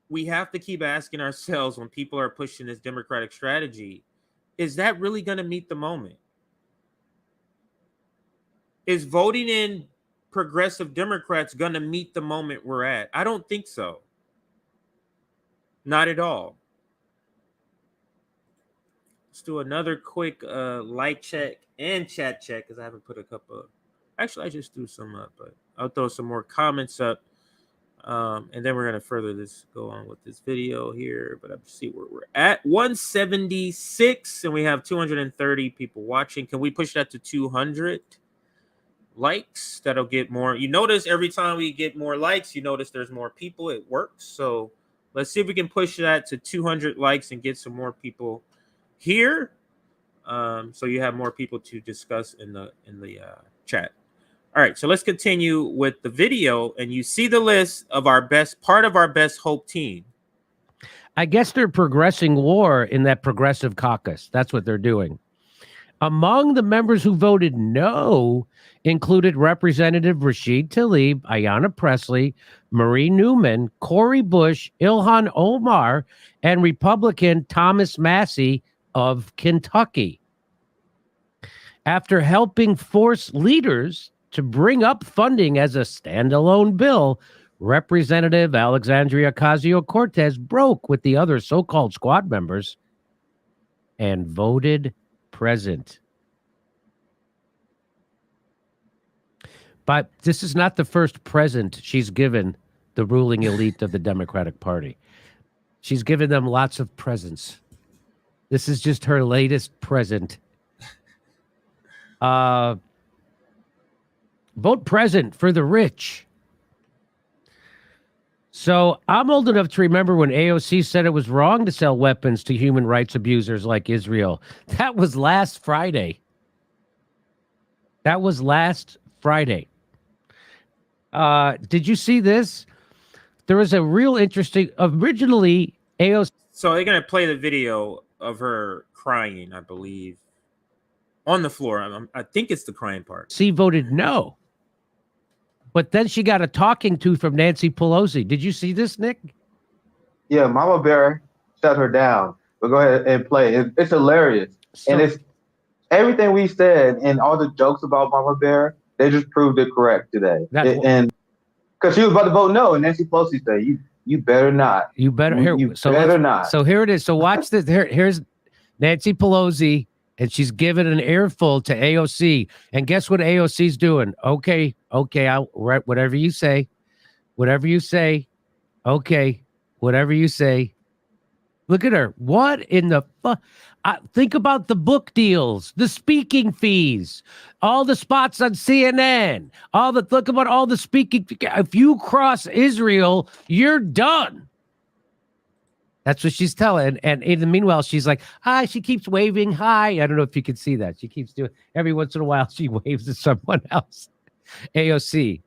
Speaker 2: We have to keep asking ourselves when people are pushing this Democratic strategy, is that really going to meet the moment? is voting in progressive Democrats going to meet the moment we're at? I don't think so. Not at all. Let's do another quick like check and chat check because I haven't put a couple of... Actually, I just threw some up, but I'll throw some more comments up. And then we're going to further go on with this video here. But I'll see where we're at. 176, and we have 230 people watching. Can we push that to 200 likes? That'll get more. You notice every time we get more likes, you notice there's more people. It works. So let's see if we can push that to 200 likes and get some more people here. So you have more people to discuss in the chat. All right, so let's continue with the video, and you see the list of part of our best hope team.
Speaker 20: I guess they're progressing war in that progressive caucus. That's what they're doing. Among the members who voted no included Representative Rashid Tlaib, Ayanna Pressley, Marie Newman, Cori Bush, Ilhan Omar, and Republican Thomas Massie of Kentucky. After helping force leaders to bring up funding as a standalone bill, Representative Alexandria Ocasio-Cortez broke with the other so-called squad members and voted present. But this is not the first present she's given the ruling elite of the Democratic Party. She's given them lots of presents. This is just her latest present. Vote present for the rich. So I'm old enough to remember when AOC said it was wrong to sell weapons to human rights abusers like Israel. That was last Friday. Did you see this? There was a real interesting, originally AOC.
Speaker 2: So they're going to play the video of her crying, I believe, on the floor. I think it's the crying part.
Speaker 20: She voted no. But then she got a talking to from Nancy Pelosi. Did you see this, Nick?
Speaker 21: Yeah, Mama Bear shut her down. But go ahead and play. It's hilarious. And it's everything we said and all the jokes about Mama Bear, they just proved it correct today. And because she was about to vote no, and Nancy Pelosi said, you better not.
Speaker 20: You better not. So here it is. So watch this. Here's Nancy Pelosi, and she's giving an earful to AOC. And guess what AOC's doing? Okay, I'll write whatever you say. Okay, whatever you say. Look at her. What in the fuck? Think about the book deals, the speaking fees, all the spots on CNN, look about all the speaking. If you cross Israel, you're done. That's what she's telling. And in the meanwhile, she's like, hi, she keeps waving. Hi. I don't know if you can see that. She keeps doing every once in a while. She waves to someone else. AOC.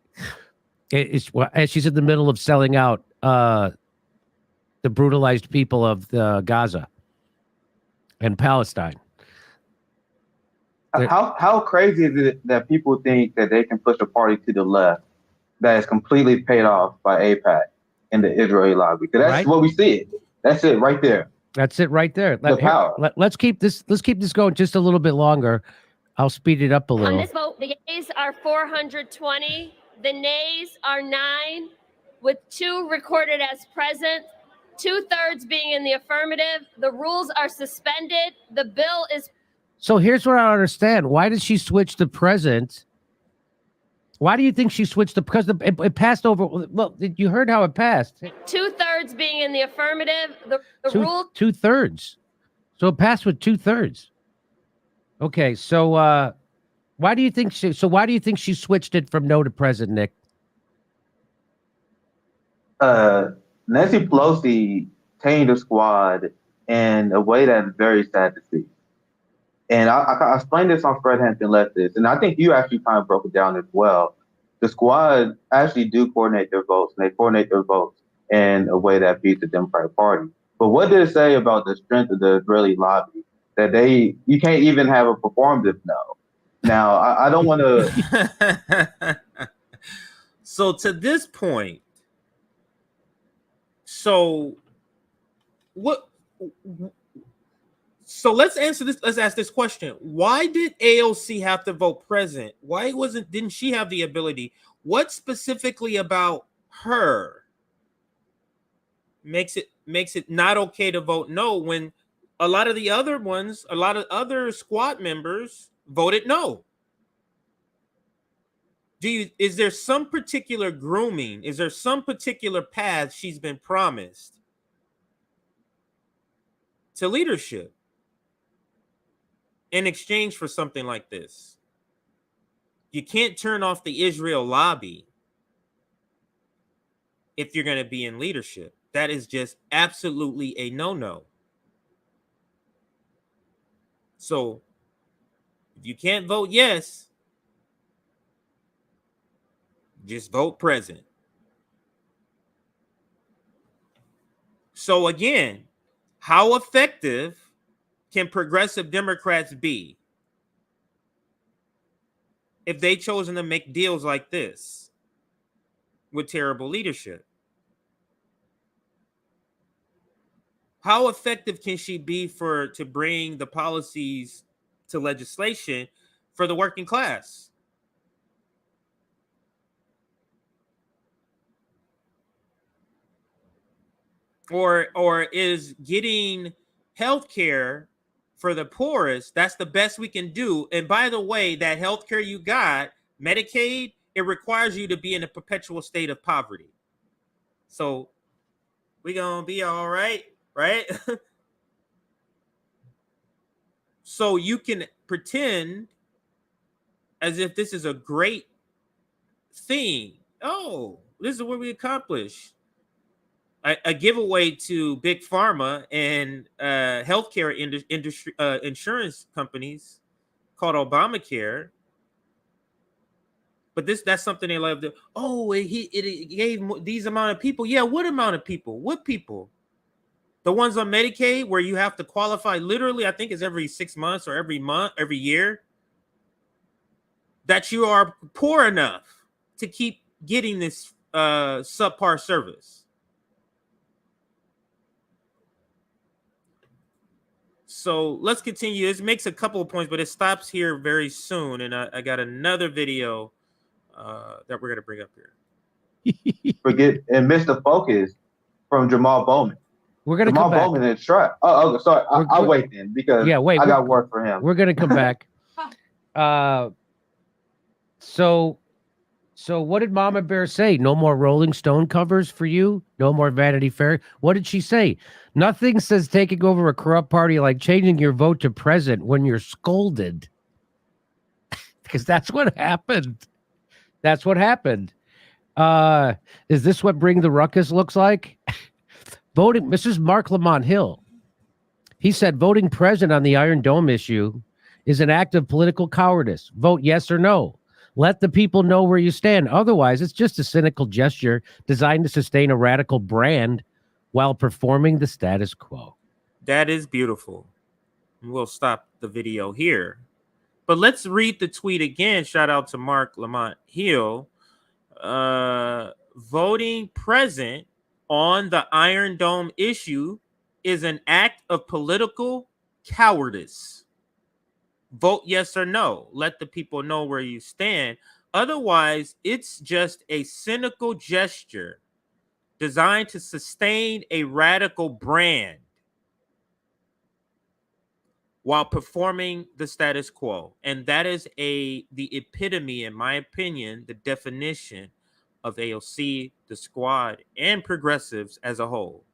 Speaker 20: As she's in the middle of selling out the brutalized people of Gaza and Palestine.
Speaker 21: How crazy is it that people think that they can push a party to the left that is completely paid off by AIPAC and the Israeli lobby? Because that's what we see. That's it right there.
Speaker 20: Let's keep this going just a little bit longer. I'll speed it up a little.
Speaker 22: On this vote, the yeas are 420, the nays are 9, with 2 recorded as present, 2/3 being in the affirmative. The rules are suspended. The bill is.
Speaker 20: So here's what I don't understand. Why did she switch to present? Why do you think she switched to, because it passed over? Well, you heard how it passed.
Speaker 22: 2/3 being in the affirmative. The rule.
Speaker 20: 2/3. So it passed with 2/3. Okay, so why do you think she switched it from no to present, Nick?
Speaker 21: Nancy Pelosi tamed the squad in a way that is very sad to see. And I explained this on Fred Hampton Leftist, and I think you actually kind of broke it down as well. The squad actually do coordinate their votes, and they coordinate their votes in a way that beats the Democratic Party. But what did it say about the strength of the Israeli lobby? That you can't even have a performative no. Now, I don't want to.
Speaker 2: So to this point, So let's answer this. Let's ask this question. Why did AOC have to vote present? Why didn't she have the ability? What specifically about her makes it not okay to vote no when a lot of the other ones, a lot of other squad members voted no? Is there some particular grooming? Is there some particular path she's been promised to leadership in exchange for something like this? You can't turn off the Israel lobby if you're going to be in leadership. That is just absolutely a no-no. So if you can't vote yes, just vote present. So again, how effective can progressive Democrats be if they chosen to make deals like this with terrible leadership? How effective can she be to bring the policies to legislation for the working class? Or is getting health care for the poorest, that's the best we can do? And by the way, that health care you got, Medicaid, it requires you to be in a perpetual state of poverty. So we're going to be all right, right? So you can pretend as if this is a great thing. Oh, this is what we accomplished. A giveaway to big pharma and healthcare industry insurance companies called Obamacare. But that's something they love to. Oh, it gave these amount of people. Yeah, what amount of people? What people? The ones on Medicaid where you have to qualify literally, I think it's every 6 months or every month, every year, that you are poor enough to keep getting this subpar service. So let's continue. This makes a couple of points, but it stops here very soon. And I got another video that we're going to bring up here.
Speaker 21: Forget and miss the focus from Jamal Bowman.
Speaker 20: We're going to
Speaker 21: Jamal
Speaker 20: come back.
Speaker 21: Bowman is trapped. Oh, sorry. I'll wait then because I got work for him.
Speaker 20: We're going to come back. So what did Mama Bear say? No more Rolling Stone covers for you? No more Vanity Fair? What did she say? Nothing says taking over a corrupt party like changing your vote to present when you're scolded. Because that's what happened. That's what happened. Is this what Bring the Ruckus looks like? Voting, this is Mark Lamont Hill. He said voting present on the Iron Dome issue is an act of political cowardice. Vote yes or no. Let the people know where you stand. Otherwise, it's just a cynical gesture designed to sustain a radical brand while performing the status quo.
Speaker 2: That is beautiful. We'll stop the video here. But let's read the tweet again. Shout out to Mark Lamont Hill. Voting present on the Iron Dome issue is an act of political cowardice. Vote yes or no. Let the people know where you stand. Otherwise, it's just a cynical gesture designed to sustain a radical brand while performing the status quo. And that is the epitome, in my opinion, the definition of AOC, the squad, and progressives as a whole.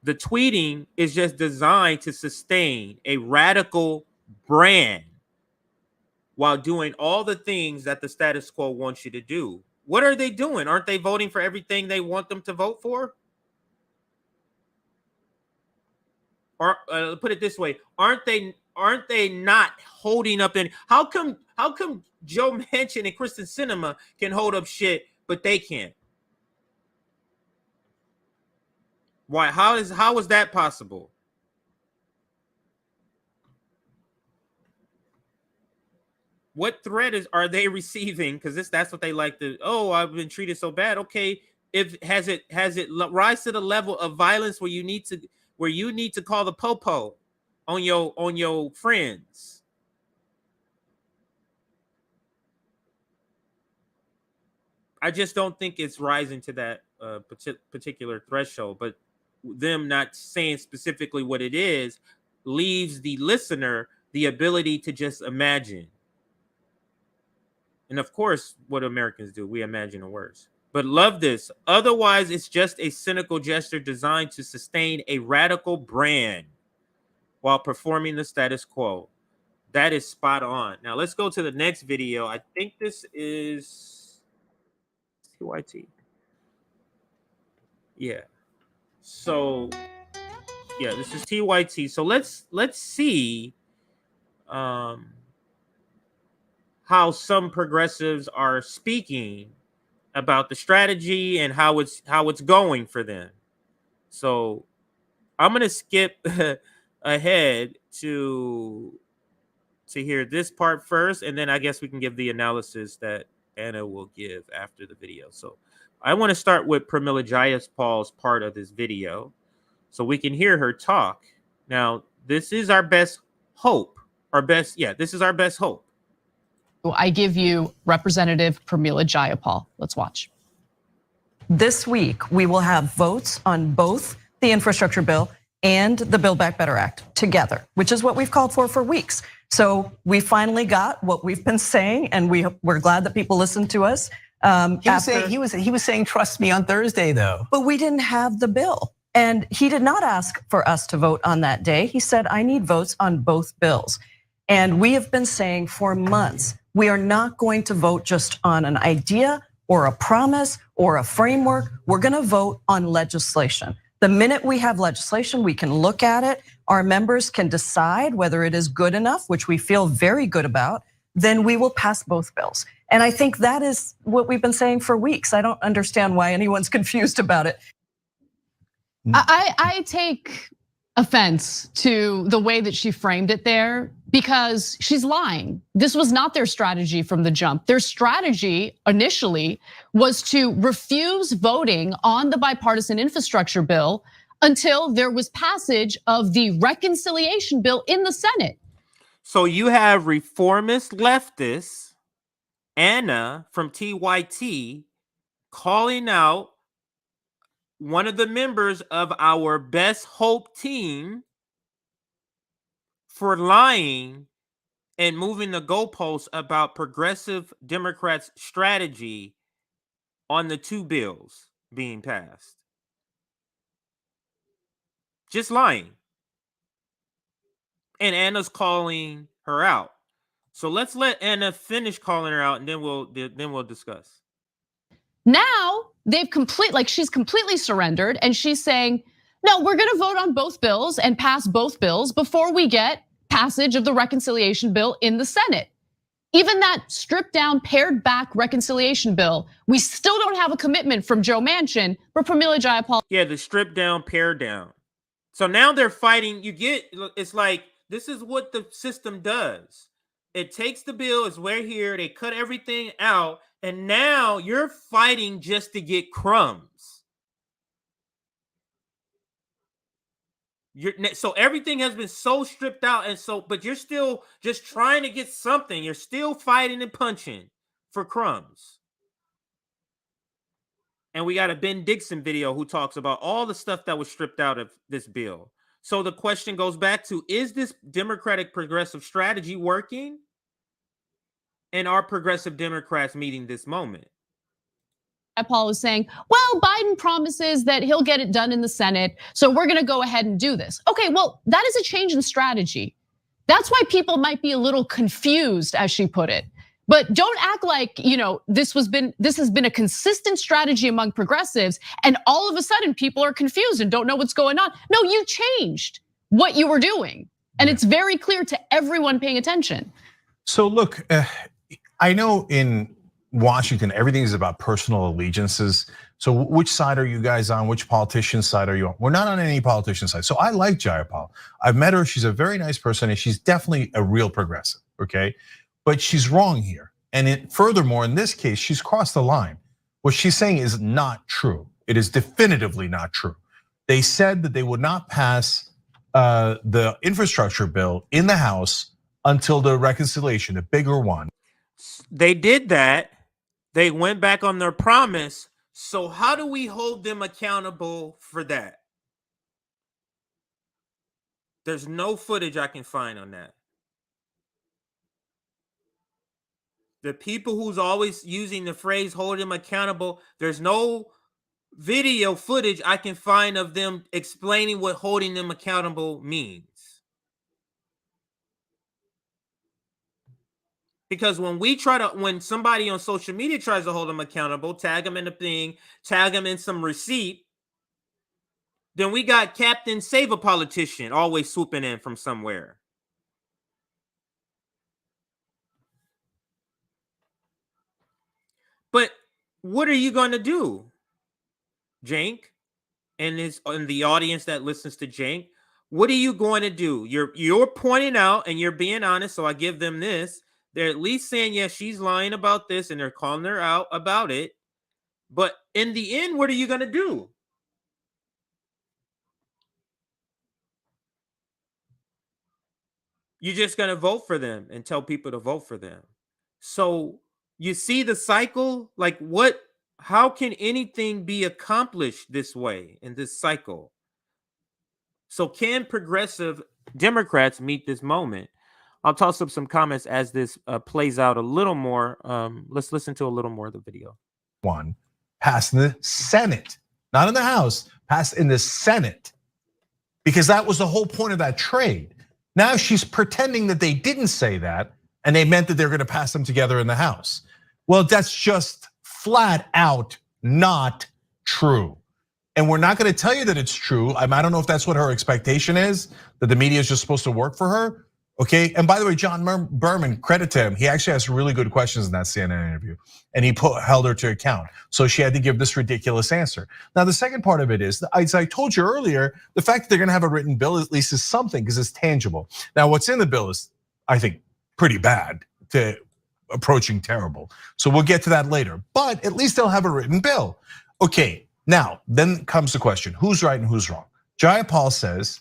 Speaker 2: The tweeting is just designed to sustain a radical brand while doing all the things that the status quo wants you to do. What are they doing? Aren't they voting for everything they want them to vote for? Or put it this way, aren't they not holding up in how come Joe Manchin and Kristen Sinema can hold up shit but they can't? Why? How is that possible? What threat are they receiving? Because that's what they like to. Oh, I've been treated so bad. Okay, has it rise to the level of violence where you need to where you need to call the popo on your friends. I just don't think it's rising to that particular threshold, but them not saying specifically what it is leaves the listener the ability to just imagine. And of course, what Americans do, we imagine the worst. But love this. Otherwise, it's just a cynical gesture designed to sustain a radical brand while performing the status quo. That is spot on. Now let's go to the next video. I think this is TYT. Yeah. So yeah, this is TYT. So let's see how some progressives are speaking about the strategy and how it's going for them. So I'm gonna skip ahead to hear this part first, and then I guess we can give the analysis that Anna will give after the video. So I want to start with Pramila Jayaspal's part of this video so we can hear her talk. Now, this is our best hope. This is our best hope.
Speaker 1: I give you Representative Pramila Jayapal. Let's watch.
Speaker 3: This week, we will have votes on both the infrastructure bill and the Build Back Better Act together, which is what we've called for weeks. So we finally got what we've been saying, and we're glad that people listened to us.
Speaker 23: He was saying, trust me on Thursday, though.
Speaker 3: But we didn't have the bill. And he did not ask for us to vote on that day. He said, I need votes on both bills. And we have been saying for months, we are not going to vote just on an idea or a promise or a framework. We're gonna vote on legislation. The minute we have legislation, we can look at it. Our members can decide whether it is good enough, which we feel very good about, then we will pass both bills. And I think that is what we've been saying for weeks. I don't understand why anyone's confused about it.
Speaker 1: I take offense to the way that she framed it there because she's lying. This was not their strategy from the jump. Their strategy initially was to refuse voting on the bipartisan infrastructure bill until there was passage of the reconciliation bill in the Senate.
Speaker 2: So you have reformist leftists, Anna from TYT, calling out one of the members of our best hope team for lying and moving the goalposts about progressive Democrats' strategy on the two bills being passed. Just lying. And Anna's calling her out. So let's let Anna finish calling her out, and then we'll discuss.
Speaker 1: Now they've she's completely surrendered, and she's saying, no, we're gonna vote on both bills and pass both bills before we get passage of the reconciliation bill in the Senate. Even that stripped down, pared back reconciliation bill, we still don't have a commitment from Joe Manchin for Pramila Jayapal.
Speaker 2: Yeah, the stripped down, pared down. So now they're fighting. It's like, this is what the system does. It takes the bill, it's where here, they cut everything out, and now you're fighting just to get crumbs. So everything has been so stripped out, but you're still just trying to get something. You're still fighting and punching for crumbs. And we got a Ben Dixon video who talks about all the stuff that was stripped out of this bill. So the question goes back to, is this Democratic progressive strategy working? And are progressive Democrats meeting this moment?
Speaker 1: Paul is saying, well, Biden promises that he'll get it done in the Senate, so we're gonna go ahead and do this. Okay, well, that is a change in strategy. That's why people might be a little confused, as she put it. But don't act like, this has been a consistent strategy among progressives, and all of a sudden people are confused and don't know what's going on. No, you changed what you were doing, and it's very clear to everyone paying attention.
Speaker 24: So look, I know in Washington, everything is about personal allegiances. So which side are you guys on? Which politician's side are you on? We're not on any politician's side. So I like Jayapal. I've met her, she's a very nice person, and she's definitely a real progressive, okay? But she's wrong here. And furthermore, in this case, she's crossed the line. What she's saying is not true. It is definitively not true. They said that they would not pass the infrastructure bill in the House until the reconciliation, the bigger one.
Speaker 2: They did that. They went back on their promise. So how do we hold them accountable for that? There's no footage I can find on that. The people who's always using the phrase hold them accountable, there's no video footage I can find of them explaining what holding them accountable means. Because when somebody on social media tries to hold them accountable, tag them in a thing, tag them in some receipt, then we got Captain Save a Politician always swooping in from somewhere. But what are you going to do, Jank, and the audience that listens to Jank? What are you going to do? You're pointing out and you're being honest, so I give them this. They're at least saying, yeah, she's lying about this, and they're calling her out about it. But in the end, what are you going to do? You're just going to vote for them and tell people to vote for them. So you see the cycle? Like how can anything be accomplished this way in this cycle? So can progressive Democrats meet this moment? I'll toss up some comments as this plays out a little more. Let's listen to a little more of the video.
Speaker 24: One passed in the Senate, not in the House, passed in the Senate, because that was the whole point of that trade. Now she's pretending that they didn't say that and they meant that they're going to pass them together in the House. Well, that's just flat out not true. And we're not going to tell you that it's true. I don't know if that's what her expectation is, that the media is just supposed to work for her. Okay, and by the way, John Berman, credit to him, he actually asked really good questions in that CNN interview, and he held her to account. So she had to give this ridiculous answer. Now, the second part of it is, as I told you earlier, the fact that they're gonna have a written bill at least is something, because it's tangible. Now, what's in the bill is, I think, pretty bad to approaching terrible. So we'll get to that later, but at least they'll have a written bill. Okay, now, then comes the question, who's right and who's wrong? Jayapal says,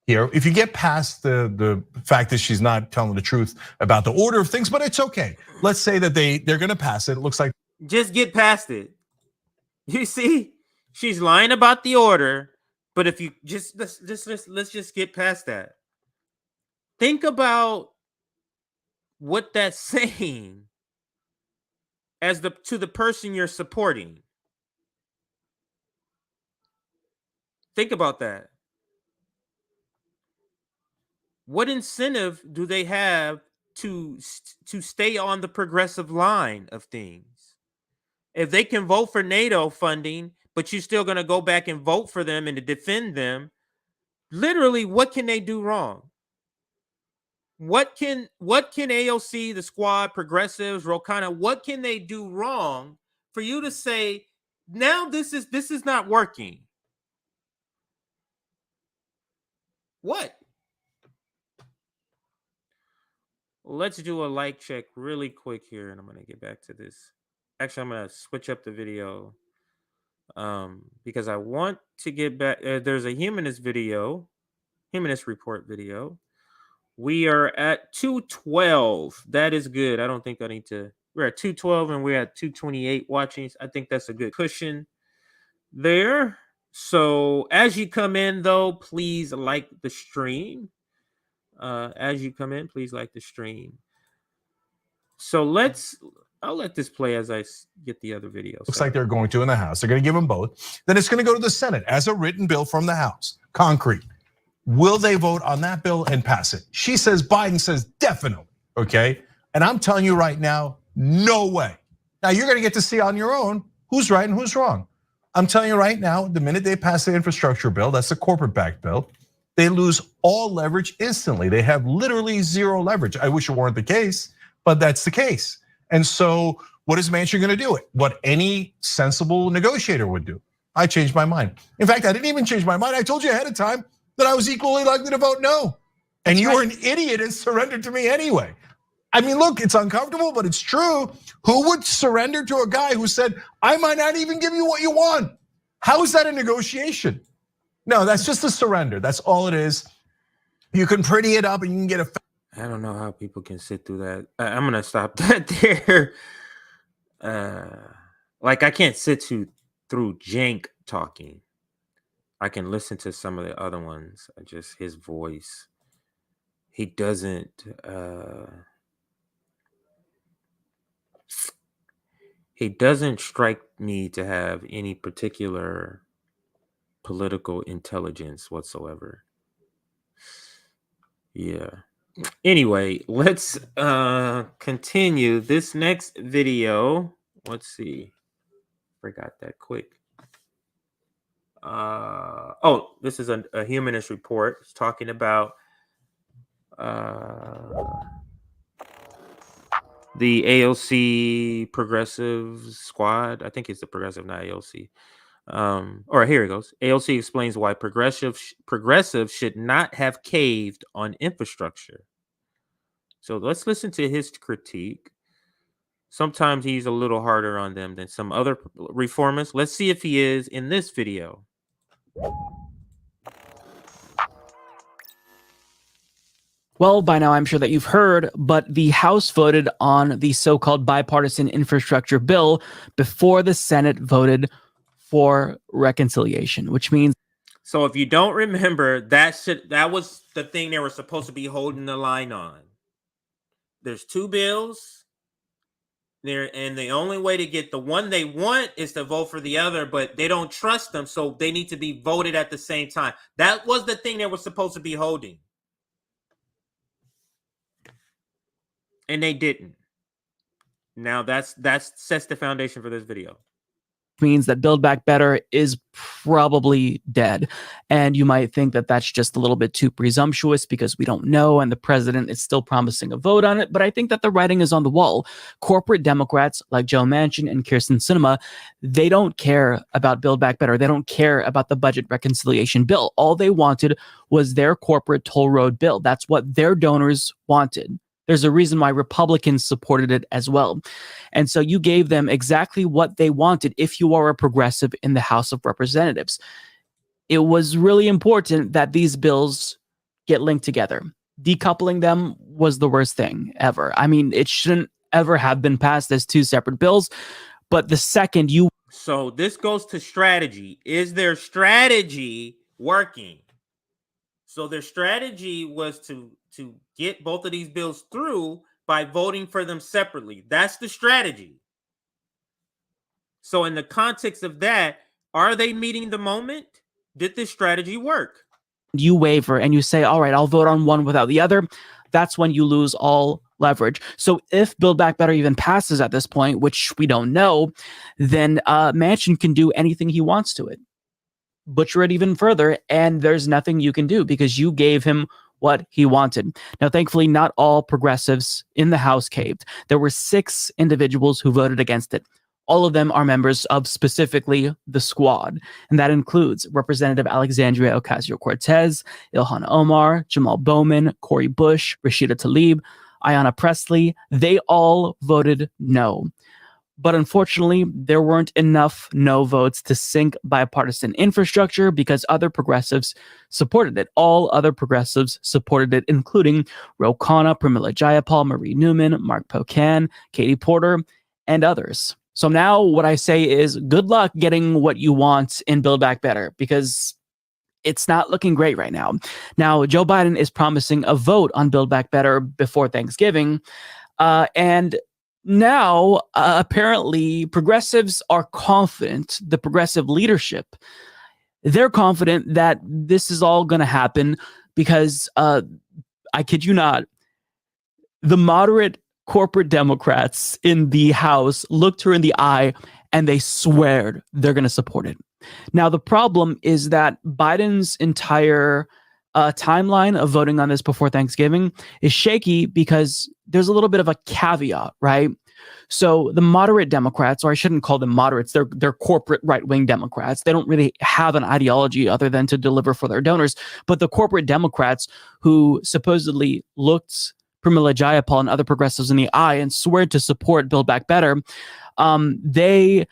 Speaker 24: here, if you get past the fact that she's not telling the truth about the order of things, but it's okay. Let's say that they're gonna pass it. It looks like
Speaker 2: just get past it. You see, she's lying about the order, but if you let's just get past that. Think about what that's saying to the person you're supporting. Think about that. What incentive do they have to stay on the progressive line of things? If they can vote for NATO funding, but you're still going to go back and vote for them and to defend them, literally, what can they do wrong? What can AOC, the squad, progressives, Rokana, what can they do wrong for you to say, now this is not working? What? Let's do a like check really quick here, and I'm gonna get back to this. Actually, I'm gonna switch up the video because I want to get back. There's a Humanist Report video. We are at 212. That is good. I don't think I need to. We're at 212 and we're at 228 watchings. I think that's a good cushion there. So as you come in, though, please like the stream. As you come in, please like the stream. So I'll let this play as I get the other video.
Speaker 24: Looks like they're going to in the House. They're going to give them both. Then it's going to go to the Senate as a written bill from the House, concrete. Will they vote on that bill and pass it? She says, Biden says definitely, okay? And I'm telling you right now, no way. Now you're going to get to see on your own who's right and who's wrong. I'm telling you right now, the minute they pass the infrastructure bill, that's the corporate-backed bill, they lose all leverage instantly. They have literally zero leverage. I wish it weren't the case, but that's the case. And so what is Manchin gonna do? What any sensible negotiator would do. I changed my mind. In fact, I didn't even change my mind. I told you ahead of time that I was equally likely to vote no. And you were an idiot and surrendered to me anyway. I mean, look, it's uncomfortable, but it's true. Who would surrender to a guy who said, I might not even give you what you want? How is that a negotiation? No, that's just a surrender. That's all it is. You can pretty it up and you can get a.
Speaker 2: I don't know how people can sit through that. I'm gonna stop that there. Like I can't sit through Jank talking. I can listen to some of the other ones. Just his voice. He doesn't. He doesn't strike me to have any particular political intelligence whatsoever. Yeah. Anyway, let's continue this next video. Let's see. Forgot that quick. Oh, this is a Humanist Report. It's talking about the AOC Progressive Squad. I think it's the Progressive, not AOC. Or here it goes. AOC explains why progressive should not have caved on infrastructure. So let's listen to his critique. Sometimes he's a little harder on them than some other reformists. Let's see if he is in this video.
Speaker 4: Well, by now I'm sure that you've heard, but the House voted on the so-called bipartisan infrastructure bill before the Senate voted for reconciliation, which means.
Speaker 2: So if you don't remember, that was the thing they were supposed to be holding the line on. There's two bills there, and the only way to get the one they want is to vote for the other, but they don't trust them, so they need to be voted at the same time. That was the thing they were supposed to be holding. And they didn't. Now that sets the foundation for this video.
Speaker 4: Means that Build Back Better is probably dead. And you might think that that's just a little bit too presumptuous because we don't know and the president is still promising a vote on it. But I think that the writing is on the wall. Corporate Democrats like Joe Manchin and Kyrsten Sinema, they don't care about Build Back Better. They don't care about the budget reconciliation bill. All they wanted was their corporate toll road bill. That's what their donors wanted. There's a reason why Republicans supported it as well. And so you gave them exactly what they wanted if you are a progressive in the House of Representatives. It was really important that these bills get linked together. Decoupling them was the worst thing ever. I mean, it shouldn't ever have been passed as two separate bills. But the second you...
Speaker 2: So this goes to strategy. Is their strategy working? So their strategy was to get both of these bills through by voting for them separately. That's the strategy. So in the context of that, are they meeting the moment? Did this strategy work?
Speaker 4: You waver and you say, all right, I'll vote on one without the other. That's when you lose all leverage. So if Build Back Better even passes at this point, which we don't know, then Manchin can do anything he wants to it. Butcher it even further, and there's nothing you can do because you gave him what he wanted. Now, thankfully, not all progressives in the House caved. There were 6 individuals who voted against it. All of them are members of specifically the Squad, and that includes Representative Alexandria Ocasio-Cortez, Ilhan Omar, Jamal Bowman, Cori Bush, Rashida Tlaib, Ayanna Pressley. They all voted no. But unfortunately, there weren't enough no votes to sink bipartisan infrastructure because other progressives supported it. All other progressives supported it, including Ro Khanna, Pramila Jayapal, Marie Newman, Mark Pocan, Katie Porter, and others. So now what I say is good luck getting what you want in Build Back Better because it's not looking great right now. Now, Joe Biden is promising a vote on Build Back Better before Thanksgiving. And now, apparently, progressives are confident, the progressive leadership, they're confident that this is all going to happen because, I kid you not, the moderate corporate Democrats in the House looked her in the eye and they swear they're going to support it. Now, the problem is that Biden's entire timeline of voting on this before Thanksgiving is shaky because there's a little bit of a caveat, right? So the moderate Democrats, or I shouldn't call them moderates, they're corporate right-wing Democrats. They don't really have an ideology other than to deliver for their donors. But the corporate Democrats who supposedly looked Pramila Jayapal and other progressives in the eye and swear to support Build Back Better, they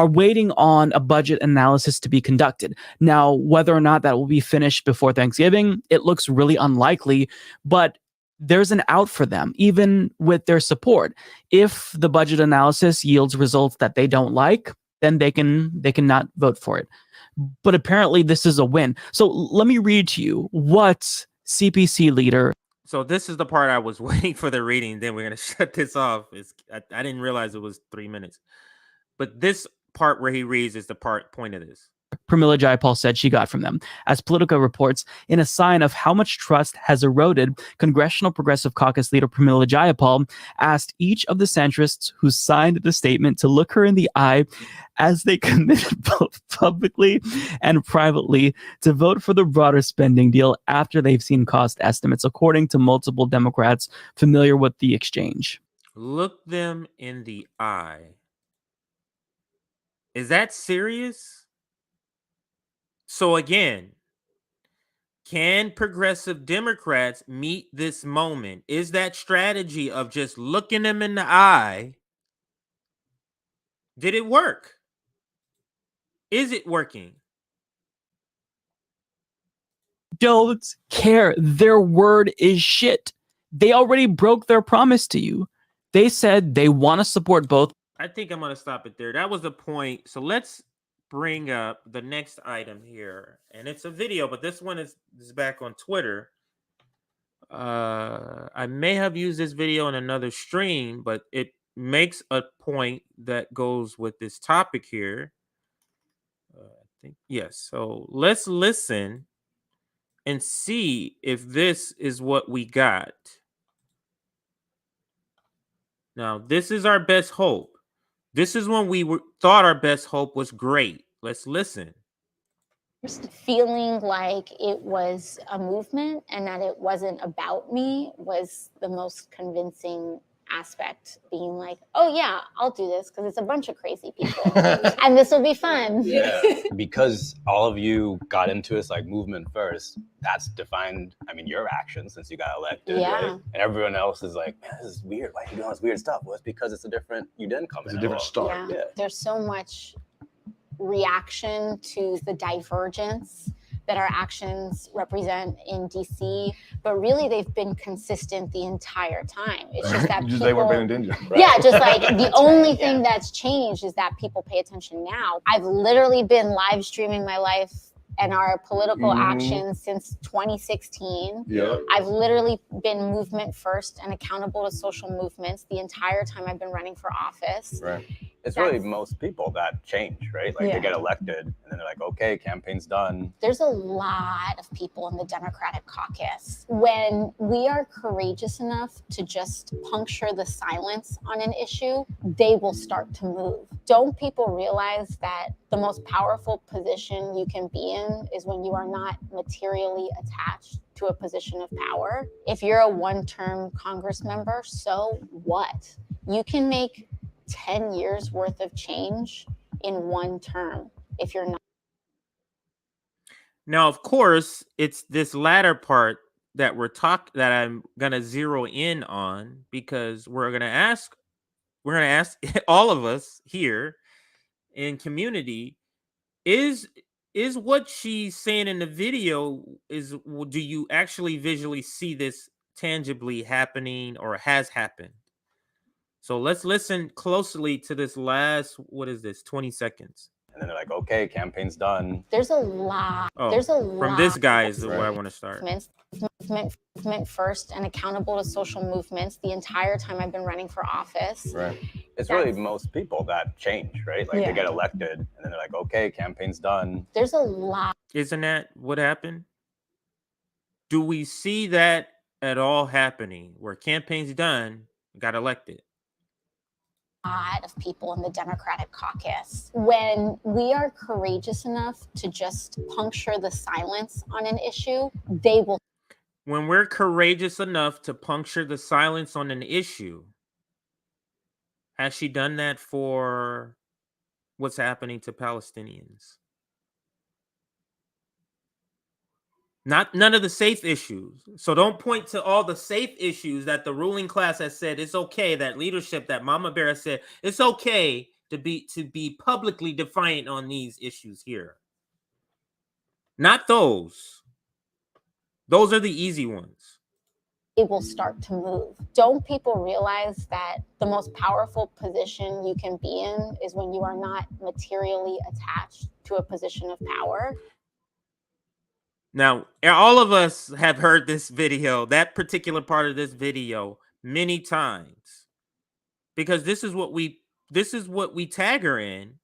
Speaker 4: are waiting on a budget analysis to be conducted. Now, whether or not that will be finished before Thanksgiving, it looks really unlikely, but there's an out for them, even with their support. If the budget analysis yields results that they don't like, then they can not vote for it. But apparently this is a win. So let me read to you what CPC leader.
Speaker 2: So this is the part I was waiting for the reading. Then we're going to shut this off. I didn't realize it was 3 minutes. But this part where he reads is the point of this.
Speaker 4: Pramila Jayapal said she got from them. As Politico reports, in a sign of how much trust has eroded, Congressional Progressive Caucus leader Pramila Jayapal asked each of the centrists who signed the statement to look her in the eye as they committed both publicly and privately to vote for the broader spending deal after they've seen cost estimates, according to multiple Democrats familiar with the exchange.
Speaker 2: Look them in the eye. Is that serious? So again, can progressive Democrats meet this moment? Is that strategy of just looking them in the eye? Did it work? Is it working?
Speaker 4: Don't care. Their word is shit. They already broke their promise to you. They said they want to support both.
Speaker 2: I think I'm going to stop it there. That was the point. So let's bring up the next item here. And it's a video, but this one is back on Twitter. I may have used this video in another stream, but it makes a point that goes with this topic here. I think, yes. So let's listen and see if this is what we got. Now, this is our best hope. This is when we thought our best hope was great. Let's listen.
Speaker 8: Feeling like it was a movement and that it wasn't about me was the most convincing aspect. Being like, oh yeah, I'll do this because it's a bunch of crazy people and this will be fun.
Speaker 5: Yeah. Because all of you got into this like movement first, that's defined, I mean, your actions since you got elected,
Speaker 8: Yeah.
Speaker 5: right? And everyone else is like, man, this is weird. Why are you doing this weird stuff? Well, it's because it's a different, you didn't come in.
Speaker 6: It's a different start.
Speaker 8: Yeah. There's so much reaction to the divergence that our actions represent in DC, but really they've been consistent the entire time. It's just that
Speaker 6: Just they weren't paying attention.
Speaker 8: Right? Yeah, just like the only thing that's changed is that people pay attention now. I've literally been live streaming my life and our political actions since 2016.
Speaker 6: Yeah.
Speaker 8: I've literally been movement first and accountable to social movements the entire time I've been running for office.
Speaker 5: Right. It's really most people that change, right? Like they get elected and then they're like, okay, campaign's done.
Speaker 8: There's a lot of people in the Democratic caucus. When we are courageous enough to just puncture the silence on an issue, they will start to move. Don't people realize that the most powerful position you can be in is when you are not materially attached to a position of power? If you're a one-term Congress member, so what? You can make 10 years worth of change in one term if you're not.
Speaker 2: Now, of course, it's this latter part that that I'm gonna zero in on, because we're gonna ask all of us here in community, is what she's saying in the video, do you actually visually see this tangibly happening or has happened? So let's listen closely to this last, 20 seconds.
Speaker 5: And then they're like, okay, campaign's done.
Speaker 8: There's a lot.
Speaker 2: Oh,
Speaker 8: There's a lot.
Speaker 2: from this guy is where I want to start.
Speaker 8: Movement first and accountable to social movements the entire time I've been running for office.
Speaker 5: Right. It's really most people that change, right? Like they get elected and then they're like, okay, campaign's done.
Speaker 8: There's a lot.
Speaker 2: Isn't that what happened? Do we see that at all happening where campaign's done, got elected?
Speaker 8: Lot of people in the Democratic caucus. When we are courageous enough to just puncture the silence on an issue, they will.
Speaker 2: When we're courageous enough to puncture the silence on an issue, has she done that for what's happening to Palestinians? None of the safe issues. So don't point to all the safe issues that the ruling class has said it's okay, that leadership, that Mama Bear has said it's okay to be publicly defiant on these issues here. Not those. Those are the easy ones.
Speaker 8: It will start to move. Don't people realize that the most powerful position you can be in is when you are not materially attached to a position of power?
Speaker 2: Now, all of us have heard this video, that particular part of this video, many times, because this is what we tag her in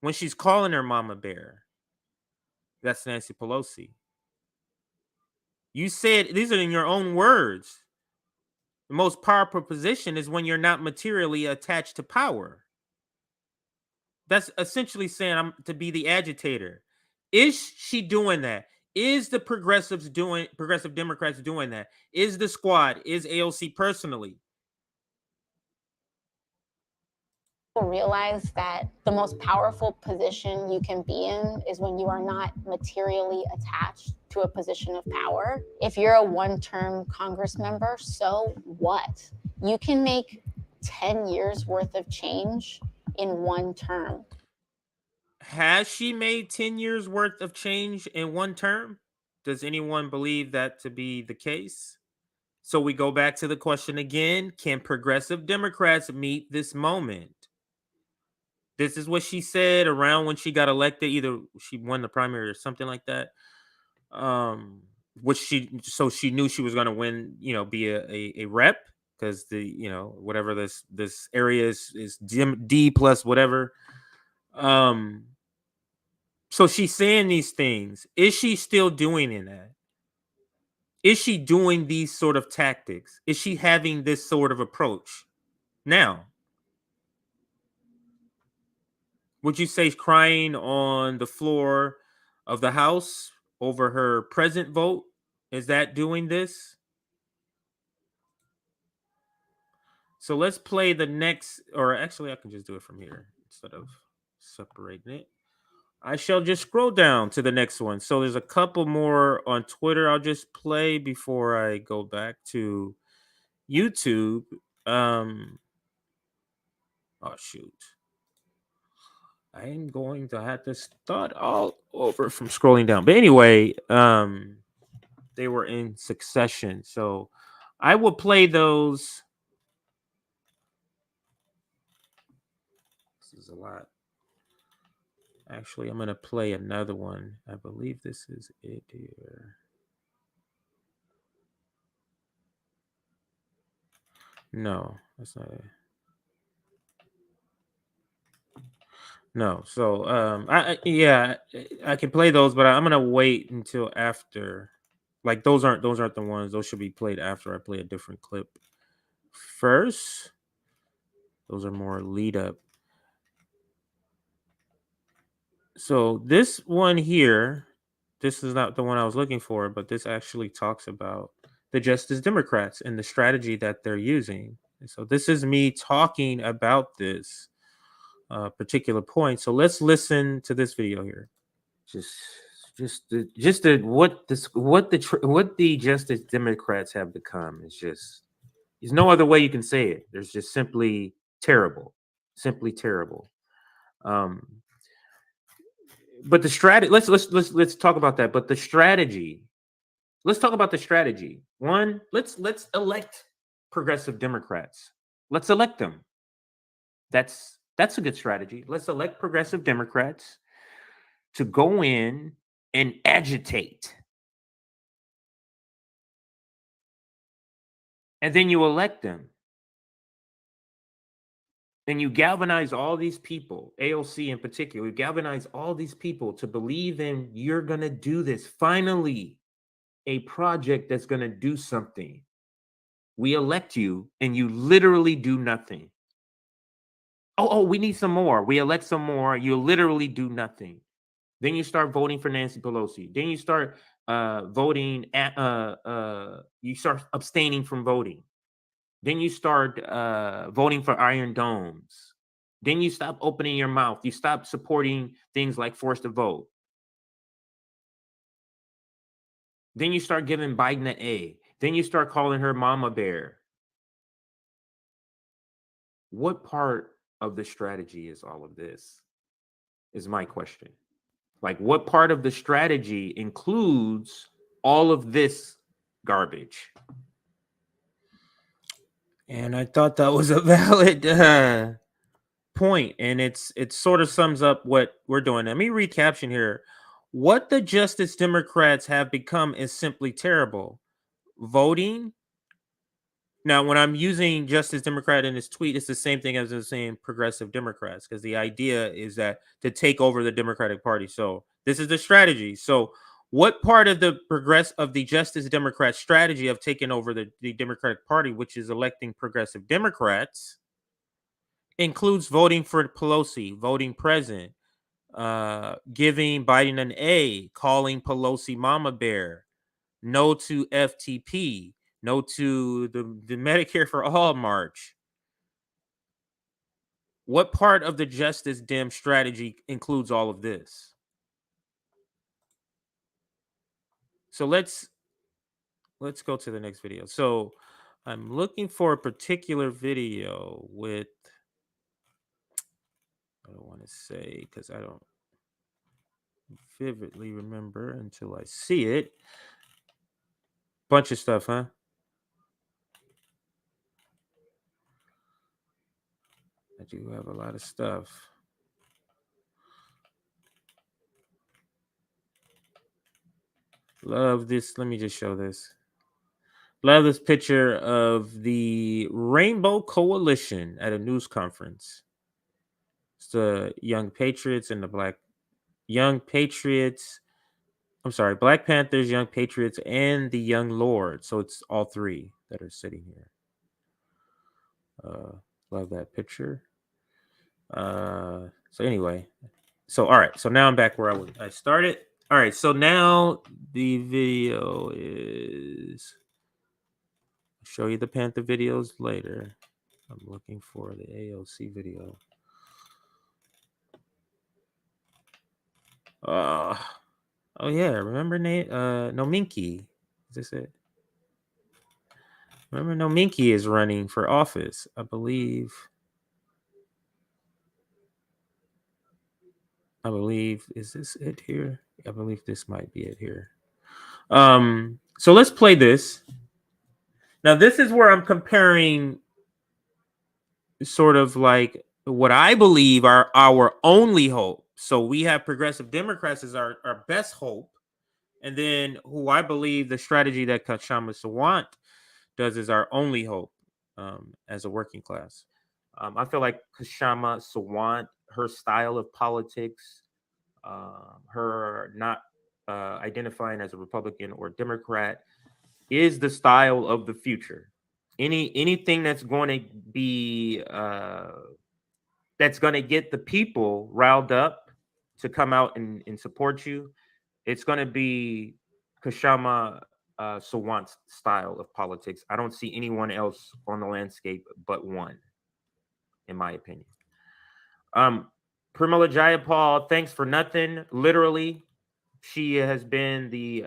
Speaker 2: when she's calling her mama bear. That's Nancy Pelosi. You said, these are in your own words, the most powerful position is when you're not materially attached to power. That's essentially saying I'm to be the agitator. Is she doing that? Is the progressive Democrats doing that? Is the squad? Is AOC personally?
Speaker 8: People realize that the most powerful position you can be in is when you are not materially attached to a position of power. If you're a one-term Congress member, so what? You can make 10 years worth of change in one term.
Speaker 2: Has she made 10 years worth of change in one term? Does anyone believe that to be the case? So we go back to the question again, can progressive Democrats meet this moment? This is what she said around when she got elected. Either she won the primary or something like that. Which she knew she was going to win, be a rep, because the, whatever this area is D plus whatever. So she's saying these things. Is she still doing that? Is she doing these sort of tactics? Is she having this sort of approach now? Would you say crying on the floor of the House over her present vote? Is that doing this? So let's play the next, or actually I can just do it from here instead of separating it. I shall just scroll down to the next one. So there's a couple more on Twitter I'll just play before I go back to YouTube. Oh shoot. I am going to have to start all over from scrolling down. But anyway, they were in succession. So I will play those. This is a lot. Actually, I'm going to play another one. I believe this is it here. No, that's not it. No, so I can play those, but I'm gonna wait until after. Like those aren't the ones. Those should be played after I play a different clip first. Those are more lead up. So this one here, this is not the one I was looking for, but this actually talks about the Justice Democrats and the strategy that they're using. And so this is me talking about this particular point. So let's listen to this video here. What the Justice Democrats have become is just, there's no other way you can say it. There's just simply terrible. But the strategy, let's talk about that. But the strategy, let's talk about the strategy. One, let's elect progressive Democrats. Let's elect them. That's a good strategy. Let's elect progressive Democrats to go in and agitate. And then you elect them. And you galvanize all these people, AOC in particular, you galvanize all these people to believe in you're going to do this. Finally, a project that's going to do something. We elect you and you literally do nothing. Oh, we need some more. We elect some more. You literally do nothing. Then you start voting for Nancy Pelosi. Then you start voting you start abstaining from voting. Then you start voting for Iron Domes. Then you stop opening your mouth. You stop supporting things like forced to vote. Then you start giving Biden an A. Then you start calling her mama bear. What part of the strategy is all of this? Is my question. Like, what part of the strategy includes all of this garbage? And I thought that was a valid point, and it sort of sums up what we're doing. Let me recaption here. What the Justice Democrats have become is simply terrible. Voting. Now, when I'm using Justice Democrat in this tweet, it's the same thing as I'm saying progressive Democrats, because the idea is that to take over the Democratic Party. So this is the strategy. So what part of the Justice Democrat strategy of taking over the Democratic Party, which is electing progressive Democrats, includes voting for Pelosi, voting present, giving Biden an A, calling Pelosi Mama Bear, no to FTP, no to the Medicare for All march. What part of the Justice Dem strategy includes all of this? So let's go to the next video. So I'm looking for a particular video with, I don't want to say because I don't vividly remember until I see it. Bunch of stuff, huh? I do have a lot of stuff. Love this. Let me just show this. Love this picture of the Rainbow Coalition at a news conference. It's the Young Patriots and the Black Panthers, Young Patriots, and the Young Lords. So it's all three that are sitting here. Love that picture. So anyway, all right. So now I'm back where I started. All right. So now the video is. I'll show you the Panther videos later. I'm looking for the AOC video. Oh yeah, remember Nominky? Is this it? Remember Nominky is running for office, I believe. Is this it here? I believe this might be it here. So let's play this. Now this is where I'm comparing sort of like what I believe are our only hope. So we have progressive Democrats as our best hope. And then who I believe the strategy that Kshama Sawant does is our only hope as a working class. I feel like Kshama Sawant, her style of politics, her not identifying as a Republican or Democrat, is the style of the future. Anything that's going to be that's going to get the people riled up to come out and support you, it's going to be Kshama Sawant's style of politics. I don't see anyone else on the landscape but one, in my opinion. Pramila Jayapal, thanks for nothing. Literally, she has been the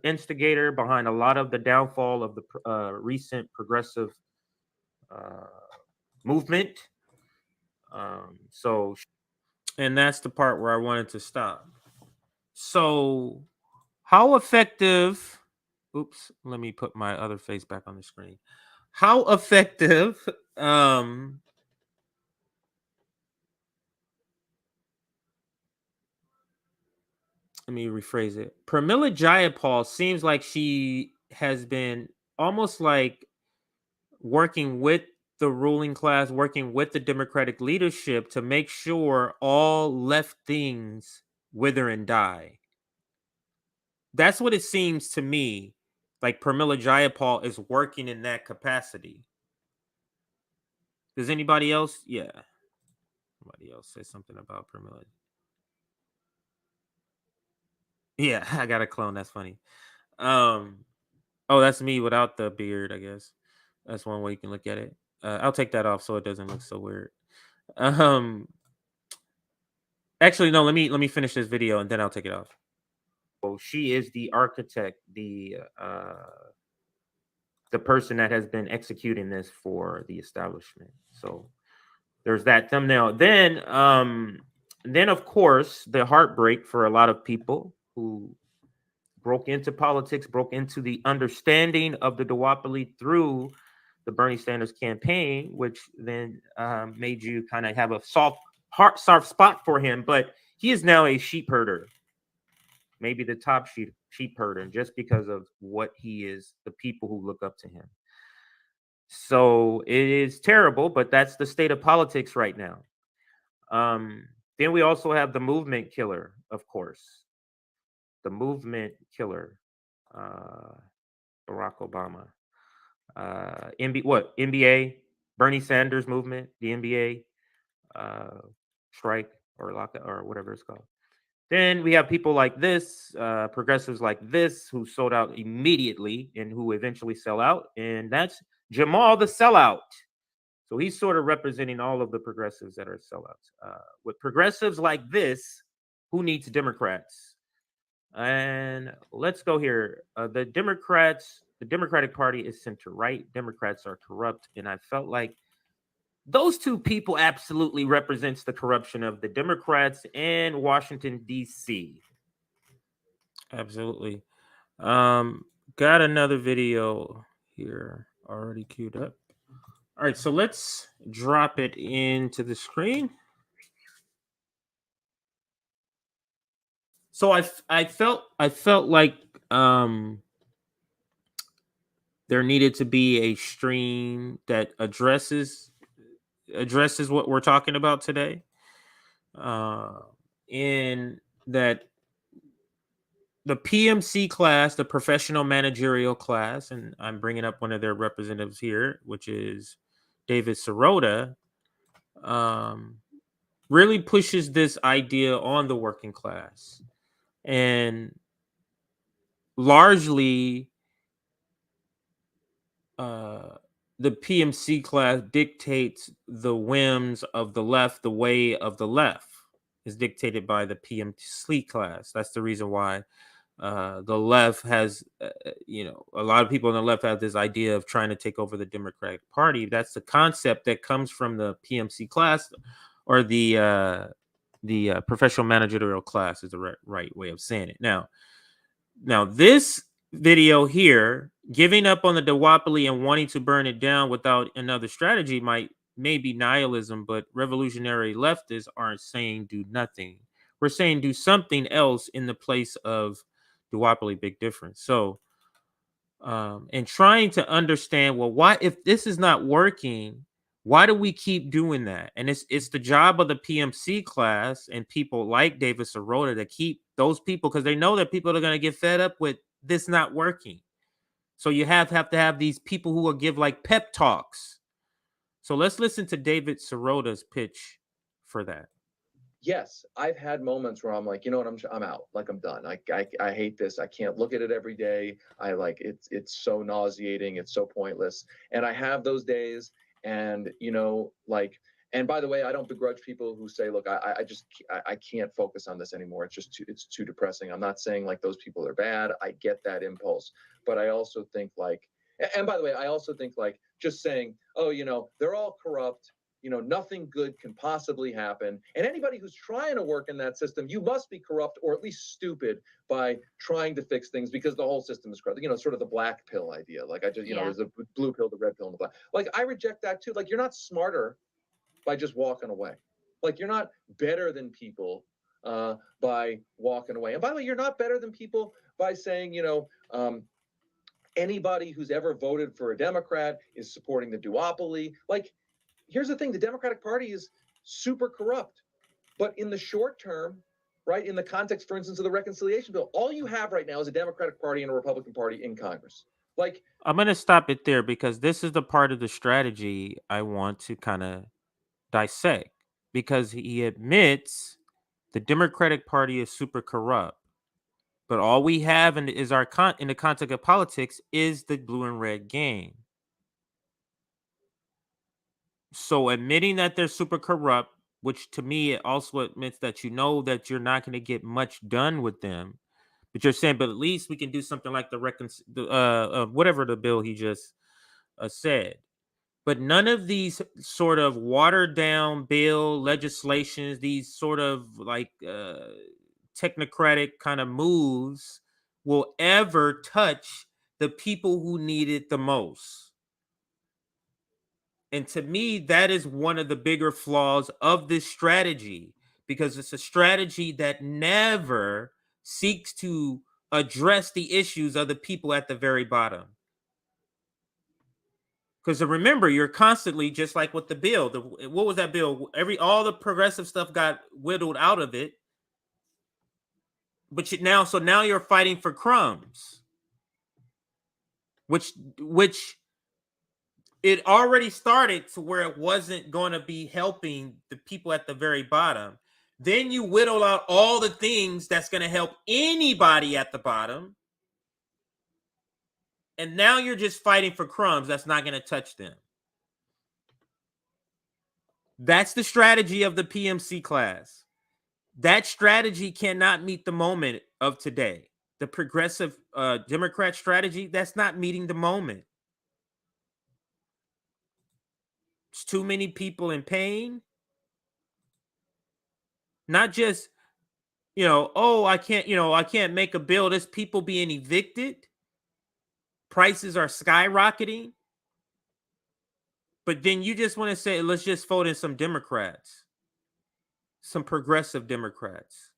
Speaker 2: instigator behind a lot of the downfall of the recent progressive movement. And that's the part where I wanted to stop. So, how effective? Oops, let me put my other face back on the screen. How effective? Let me rephrase it. Pramila Jayapal seems like she has been almost like working with the ruling class, working with the Democratic leadership to make sure all left things wither and die. That's what it seems to me like Pramila Jayapal is working in that capacity. Does anybody else? Yeah. Somebody else say something about Pramila. Yeah, I got a clone. That's funny. Oh, that's me without the beard, I guess. That's one way you can look at it. I'll take that off so it doesn't look so weird. Actually, no, let me finish this video and then I'll take it off. So she is the architect, the person that has been executing this for the establishment. So there's that thumbnail. Then of course, the heartbreak for a lot of people who broke into politics, broke into the understanding of the duopoly through the Bernie Sanders campaign, which then made you kind of have a soft spot for him. But he is now a sheep herder, maybe the top sheep herder, just because of what he is, the people who look up to him. So it is terrible, but that's the state of politics right now. Then we also have the movement killer, of course. The movement killer, Barack Obama. NBA, Bernie Sanders movement, the NBA strike or lockout or whatever it's called. Then we have people like this, progressives like this, who sold out immediately and who eventually sell out, and that's Jamal the sellout. So he's sort of representing all of the progressives that are sellouts. With progressives like this, who needs Democrats? And let's go here. The Democratic Party is center right. Democrats are corrupt, and I felt like those two people absolutely represents the corruption of the Democrats and Washington, D.C. Absolutely. Got another video here already queued up. All right, so let's drop it into the screen. So I felt like there needed to be a stream that addresses what we're talking about today. In that the PMC class, the professional managerial class, and I'm bringing up one of their representatives here, which is David Sirota, really pushes this idea on the working class. And largely, the PMC class dictates the whims of the left. The way of the left is dictated by the PMC class. That's the reason why the left has, a lot of people on the left have this idea of trying to take over the Democratic Party. That's the concept that comes from the PMC class, or the professional managerial class is the right way of saying it. Now this video here, giving up on the duopoly and wanting to burn it down without another strategy may be nihilism, but revolutionary leftists aren't saying do nothing. We're saying do something else in the place of duopoly. Big difference. So and trying to understand, well, why, if this is not working, why do we keep doing that? And it's the job of the PMC class and people like David Sirota to keep those people, because they know that people are going to get fed up with this not working. So you have to have these people who will give like pep talks. So let's listen to David Sirota's pitch for that.
Speaker 9: Yes, I've had moments where I'm like, you know what, I'm out. Like, I'm done. I hate this. I can't look at it every day. I like it's so nauseating. It's so pointless. And I have those days. And and by the way, I don't begrudge people who say, look, I can't focus on this anymore. It's too depressing. I'm not saying like those people are bad. I get that impulse. But I also think and by the way, I also think like just saying, oh, they're all corrupt. Nothing good can possibly happen. And anybody who's trying to work in that system, you must be corrupt or at least stupid by trying to fix things, because the whole system is corrupt. Sort of the black pill idea. Like there's a blue pill, the red pill, and the black. Like, I reject that too. Like, you're not smarter by just walking away. Like, you're not better than people by walking away. And by the way, you're not better than people by saying, anybody who's ever voted for a Democrat is supporting the duopoly. Like, here's the thing, the Democratic Party is super corrupt. But in the short term, right, in the context, for instance, of the reconciliation bill, all you have right now is a Democratic Party and a Republican Party in Congress. Like,
Speaker 2: I'm going to stop it there, because this is the part of the strategy I want to kind of dissect, because he admits the Democratic Party is super corrupt. But all we have in the context of politics is the blue and red game. So admitting that they're super corrupt, which to me it also admits that that you're not going to get much done with them, but you're saying, but at least we can do something like the whatever the bill he just said. But none of these sort of watered down bill legislations, these sort of like technocratic kind of moves will ever touch the people who need it the most. And to me, that is one of the bigger flaws of this strategy, because it's a strategy that never seeks to address the issues of the people at the very bottom. Because remember, you're constantly, just like with the bill, what was that bill? All the progressive stuff got whittled out of it. But now you're fighting for crumbs, which it already started to where it wasn't going to be helping the people at the very bottom. Then you whittle out all the things that's going to help anybody at the bottom. And now you're just fighting for crumbs that's not going to touch them. That's the strategy of the PMC class. That strategy cannot meet the moment of today. The progressive Democrat strategy, that's not meeting the moment. It's too many people in pain. Not just, I can't make a bill. There's people being evicted. Prices are skyrocketing. But then you just want to say, let's just vote in some Democrats, some progressive Democrats.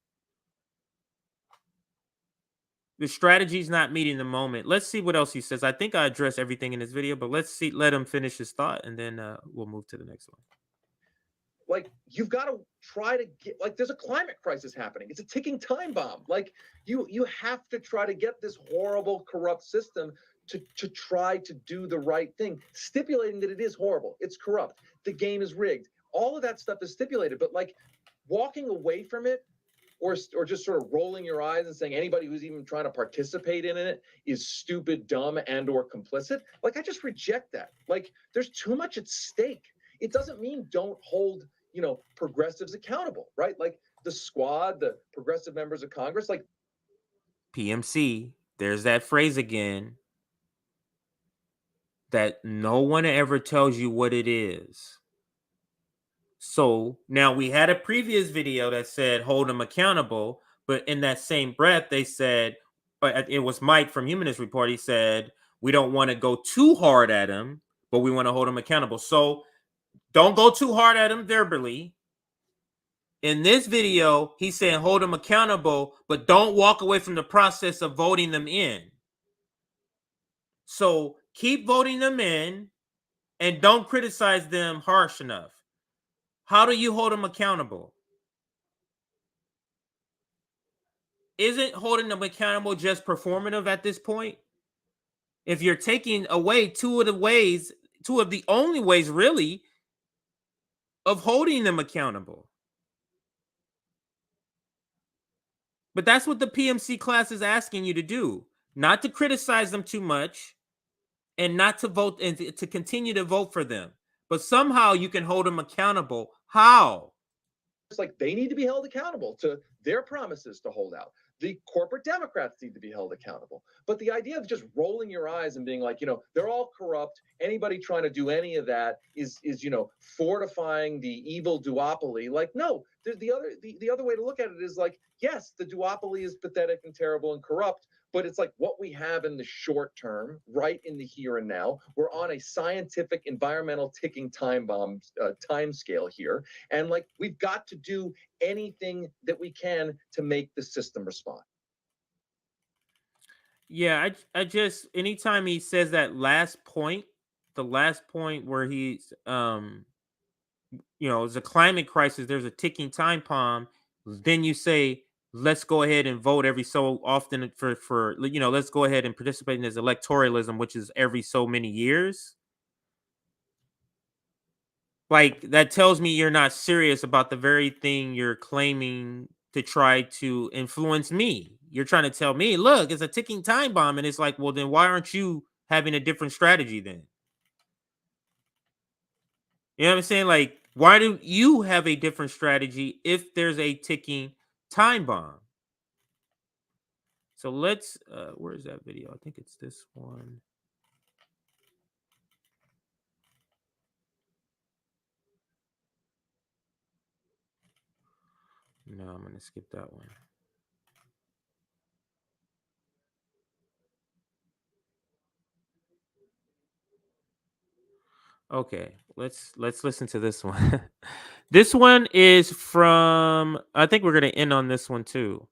Speaker 2: The strategy is not meeting the moment. Let's see what else he says. I think I addressed everything in this video, but let him finish his thought, and then we'll move to the next one.
Speaker 9: Like, you've got to try to get, like, there's a climate crisis happening. It's a ticking time bomb. Like, you have to try to get this horrible, corrupt system to try to do the right thing, stipulating that it is horrible, it's corrupt, the game is rigged. All of that stuff is stipulated, but like walking away from it, or just sort of rolling your eyes and saying anybody who's even trying to participate in it is stupid, dumb, and or complicit. Like, I just reject that. Like, there's too much at stake. It doesn't mean don't hold, progressives accountable, right? Like the squad, the progressive members of Congress, like
Speaker 2: PMC, there's that phrase again, that no one ever tells you what it is. So now we had a previous video that said hold them accountable, but in that same breath, they said, it was Mike from Humanist Report. He said, we don't want to go too hard at him, but we want to hold him accountable. So don't go too hard at him verbally. In this video, he's saying hold them accountable, but don't walk away from the process of voting them in. So keep voting them in and don't criticize them harsh enough. How do you hold them accountable? Isn't holding them accountable just performative at this point? If you're taking away two of the only ways really of holding them accountable. But that's what the PMC class is asking you to do. Not to criticize them too much and not to vote and to continue to vote for them. But somehow you can hold them accountable. How?
Speaker 9: it's like they need to be held accountable to their promises to hold out. The corporate Democrats need to be held accountable. But the idea of just rolling your eyes and being like, they're all corrupt. Anybody trying to do any of that is fortifying the evil duopoly. Like, no, the other way to look at it is like, yes, the duopoly is pathetic and terrible and corrupt, but it's like what we have in the short term, right in the here and now. We're on a scientific, environmental ticking time bomb time scale here. And like, we've got to do anything that we can to make the system respond.
Speaker 2: Yeah, I just, anytime he says that last point, the last point where he's, it's a climate crisis, there's a ticking time bomb, then you say, let's go ahead and vote every so often for let's go ahead and participate in this electoralism, which is every so many years. Like, that tells me you're not serious about the very thing you're claiming to try to influence me. You're trying to tell me, look, it's a ticking time bomb. And it's like, well, then why aren't you having a different strategy then? You know what I'm saying? Like, why do you have a different strategy if there's a ticking time bomb? So let's, where's that video? I think it's this one. No, I'm gonna skip that one. Okay, let's listen to this one. This one is from, I think we're gonna end on this one too.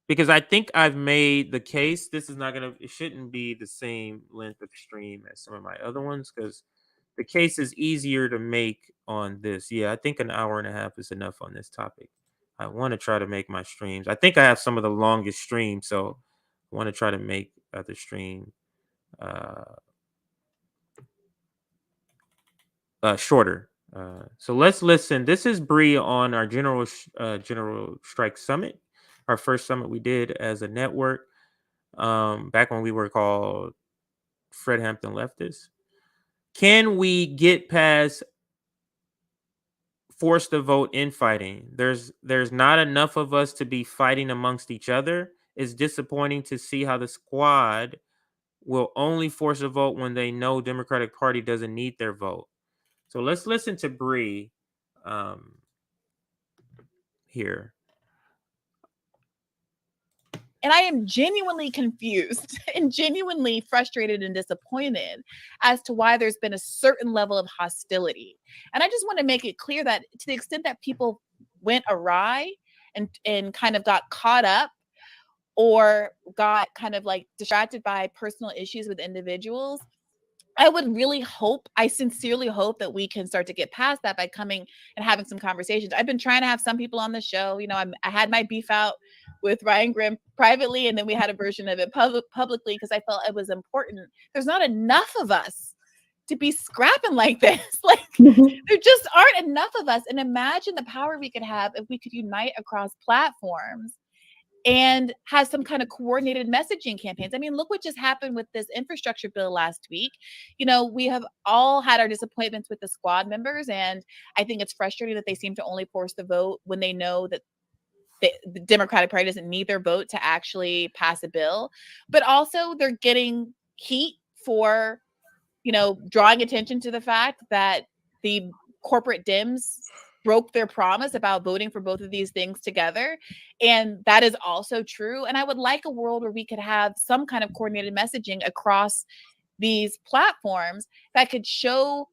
Speaker 2: Because I think I've made the case. This is not gonna, it shouldn't be the same length of stream as some of my other ones, because the case is easier to make on this. Yeah, I think an hour and a half is enough on this topic. I want to try to make my streams. I think I have some of the longest streams, so I want to try to make the stream shorter. So let's listen. This is Bree on our General Strike Summit, our first summit we did as a network, back when we were called Fred Hampton Leftists. Can we get past force the vote infighting? There's not enough of us to be fighting amongst each other. It's disappointing to see how the squad will only force a vote when they know Democratic Party doesn't need their vote. So let's listen to Bree here.
Speaker 11: And I am genuinely confused and genuinely frustrated and disappointed as to why there's been a certain level of hostility. And I just want to make it clear that to the extent that people went awry and kind of got caught up or got kind of like distracted by personal issues with individuals, I would really hope, I sincerely hope that we can start to get past that by coming and having some conversations. I've been trying to have some people on the show. You know, I had my beef out with Ryan Grimm privately, and then we had a version of it publicly because I felt it was important. There's not enough of us to be scrapping like this. Like, there just aren't enough of us. And imagine the power we could have if we could unite across platforms and has some kind of coordinated messaging campaigns. I mean, look what just happened with this infrastructure bill last week. You know, we have all had our disappointments with the squad members, and I think it's frustrating that they seem to only force the vote when they know that the Democratic Party doesn't need their vote to actually pass a bill. But also they're getting heat for, you know, drawing attention to the fact that the corporate Dems broke their promise about voting for both of these things together. And that is also true. And I would like a world where we could have some kind of coordinated messaging across these platforms that could show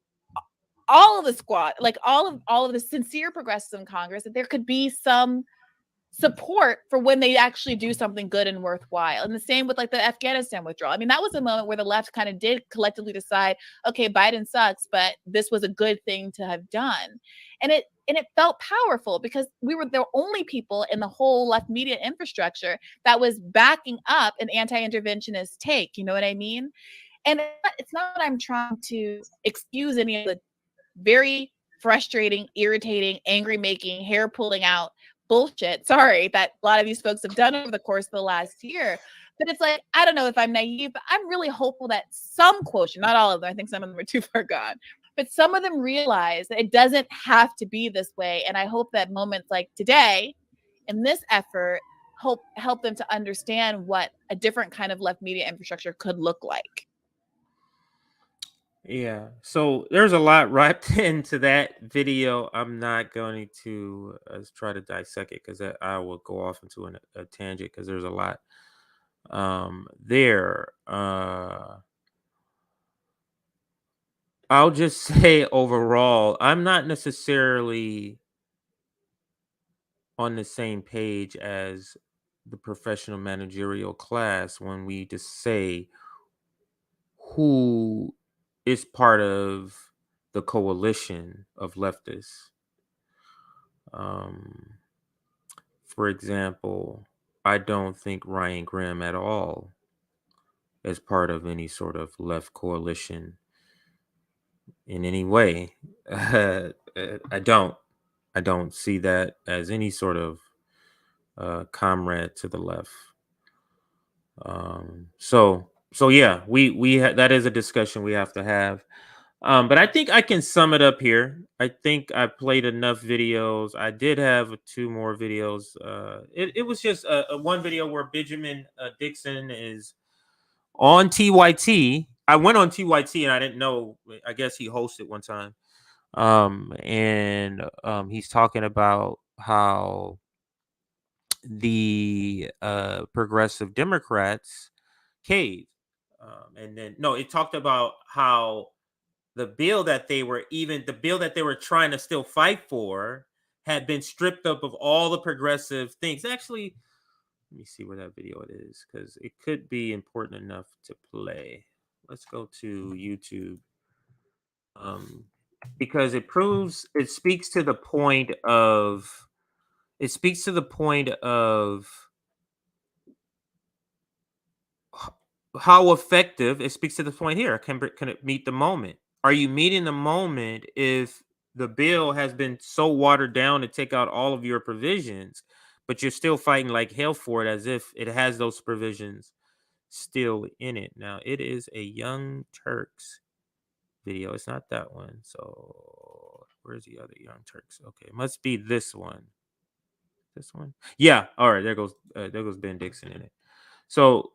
Speaker 11: all of the squad, like all of the sincere progressives in Congress, that there could be some support for when they actually do something good and worthwhile. And the same with like the Afghanistan withdrawal. I mean, that was a moment where the left kind of did collectively decide, okay, Biden sucks, but this was a good thing to have done. And it felt powerful because we were the only people in the whole left media infrastructure that was backing up an anti-interventionist take. You know what I mean? And it's not that I'm trying to excuse any of the very frustrating, irritating, angry making, hair pulling out bullshit, sorry, that a lot of these folks have done over the course of the last year. But it's like, I don't know if I'm naive, but I'm really hopeful that some quotient, not all of them, I think some of them are too far gone, but some of them realize that it doesn't have to be this way. And I hope that moments like today in this effort help them to understand what a different kind of left media infrastructure could look like.
Speaker 2: Yeah, so there's a lot wrapped into that video. I'm not going to try to dissect it because I will go off into a tangent because there's a lot there. I'll just say overall, I'm not necessarily on the same page as the professional managerial class when we just say who is part of the coalition of leftists. For example, I don't think Ryan Grimm at all is part of any sort of left coalition in any way. I don't see that as any sort of comrade to the left. So yeah, that is a discussion we have to have. But I think I can sum it up here. I think I played enough videos. I did have 2 more videos. It was just a one video where Benjamin Dixon is on TYT. I went on TYT and I didn't know. I guess he hosted one time. And he's talking about how the progressive Democrats caved. And then no, it talked about how the bill that they were trying to still fight for had been stripped up of all the progressive things. Actually, let me see where that video it is, because it could be important enough to play. Let's go to YouTube. Because it speaks to the point of how effective. It speaks to the point here. Can it meet the moment? Are you meeting the moment if the bill has been so watered down to take out all of your provisions, but you're still fighting like hell for it as if it has those provisions still in it? Now, it is a Young Turks video. It's not that one. So where's the other Young Turks? Okay, it must be this one. This one? Yeah. All right. There goes Ben Dixon in it. So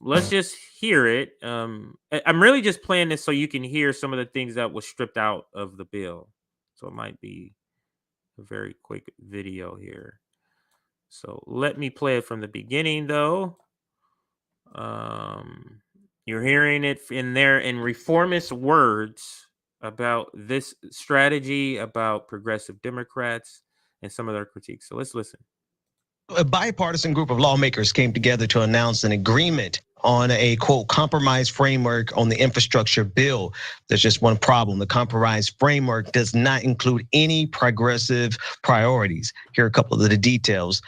Speaker 2: let's just hear it. I'm really just playing this so you can hear some of the things that was stripped out of the bill. So it might be a very quick video here. So let me play it from the beginning, though. You're hearing it in there in reformist words about this strategy, about progressive Democrats, and some of their critiques. So let's listen.
Speaker 12: A bipartisan group of lawmakers came together to announce an agreement on a, quote, compromise framework on the infrastructure bill. There's just one problem. The compromise framework does not include any progressive priorities. Here are a couple of the details.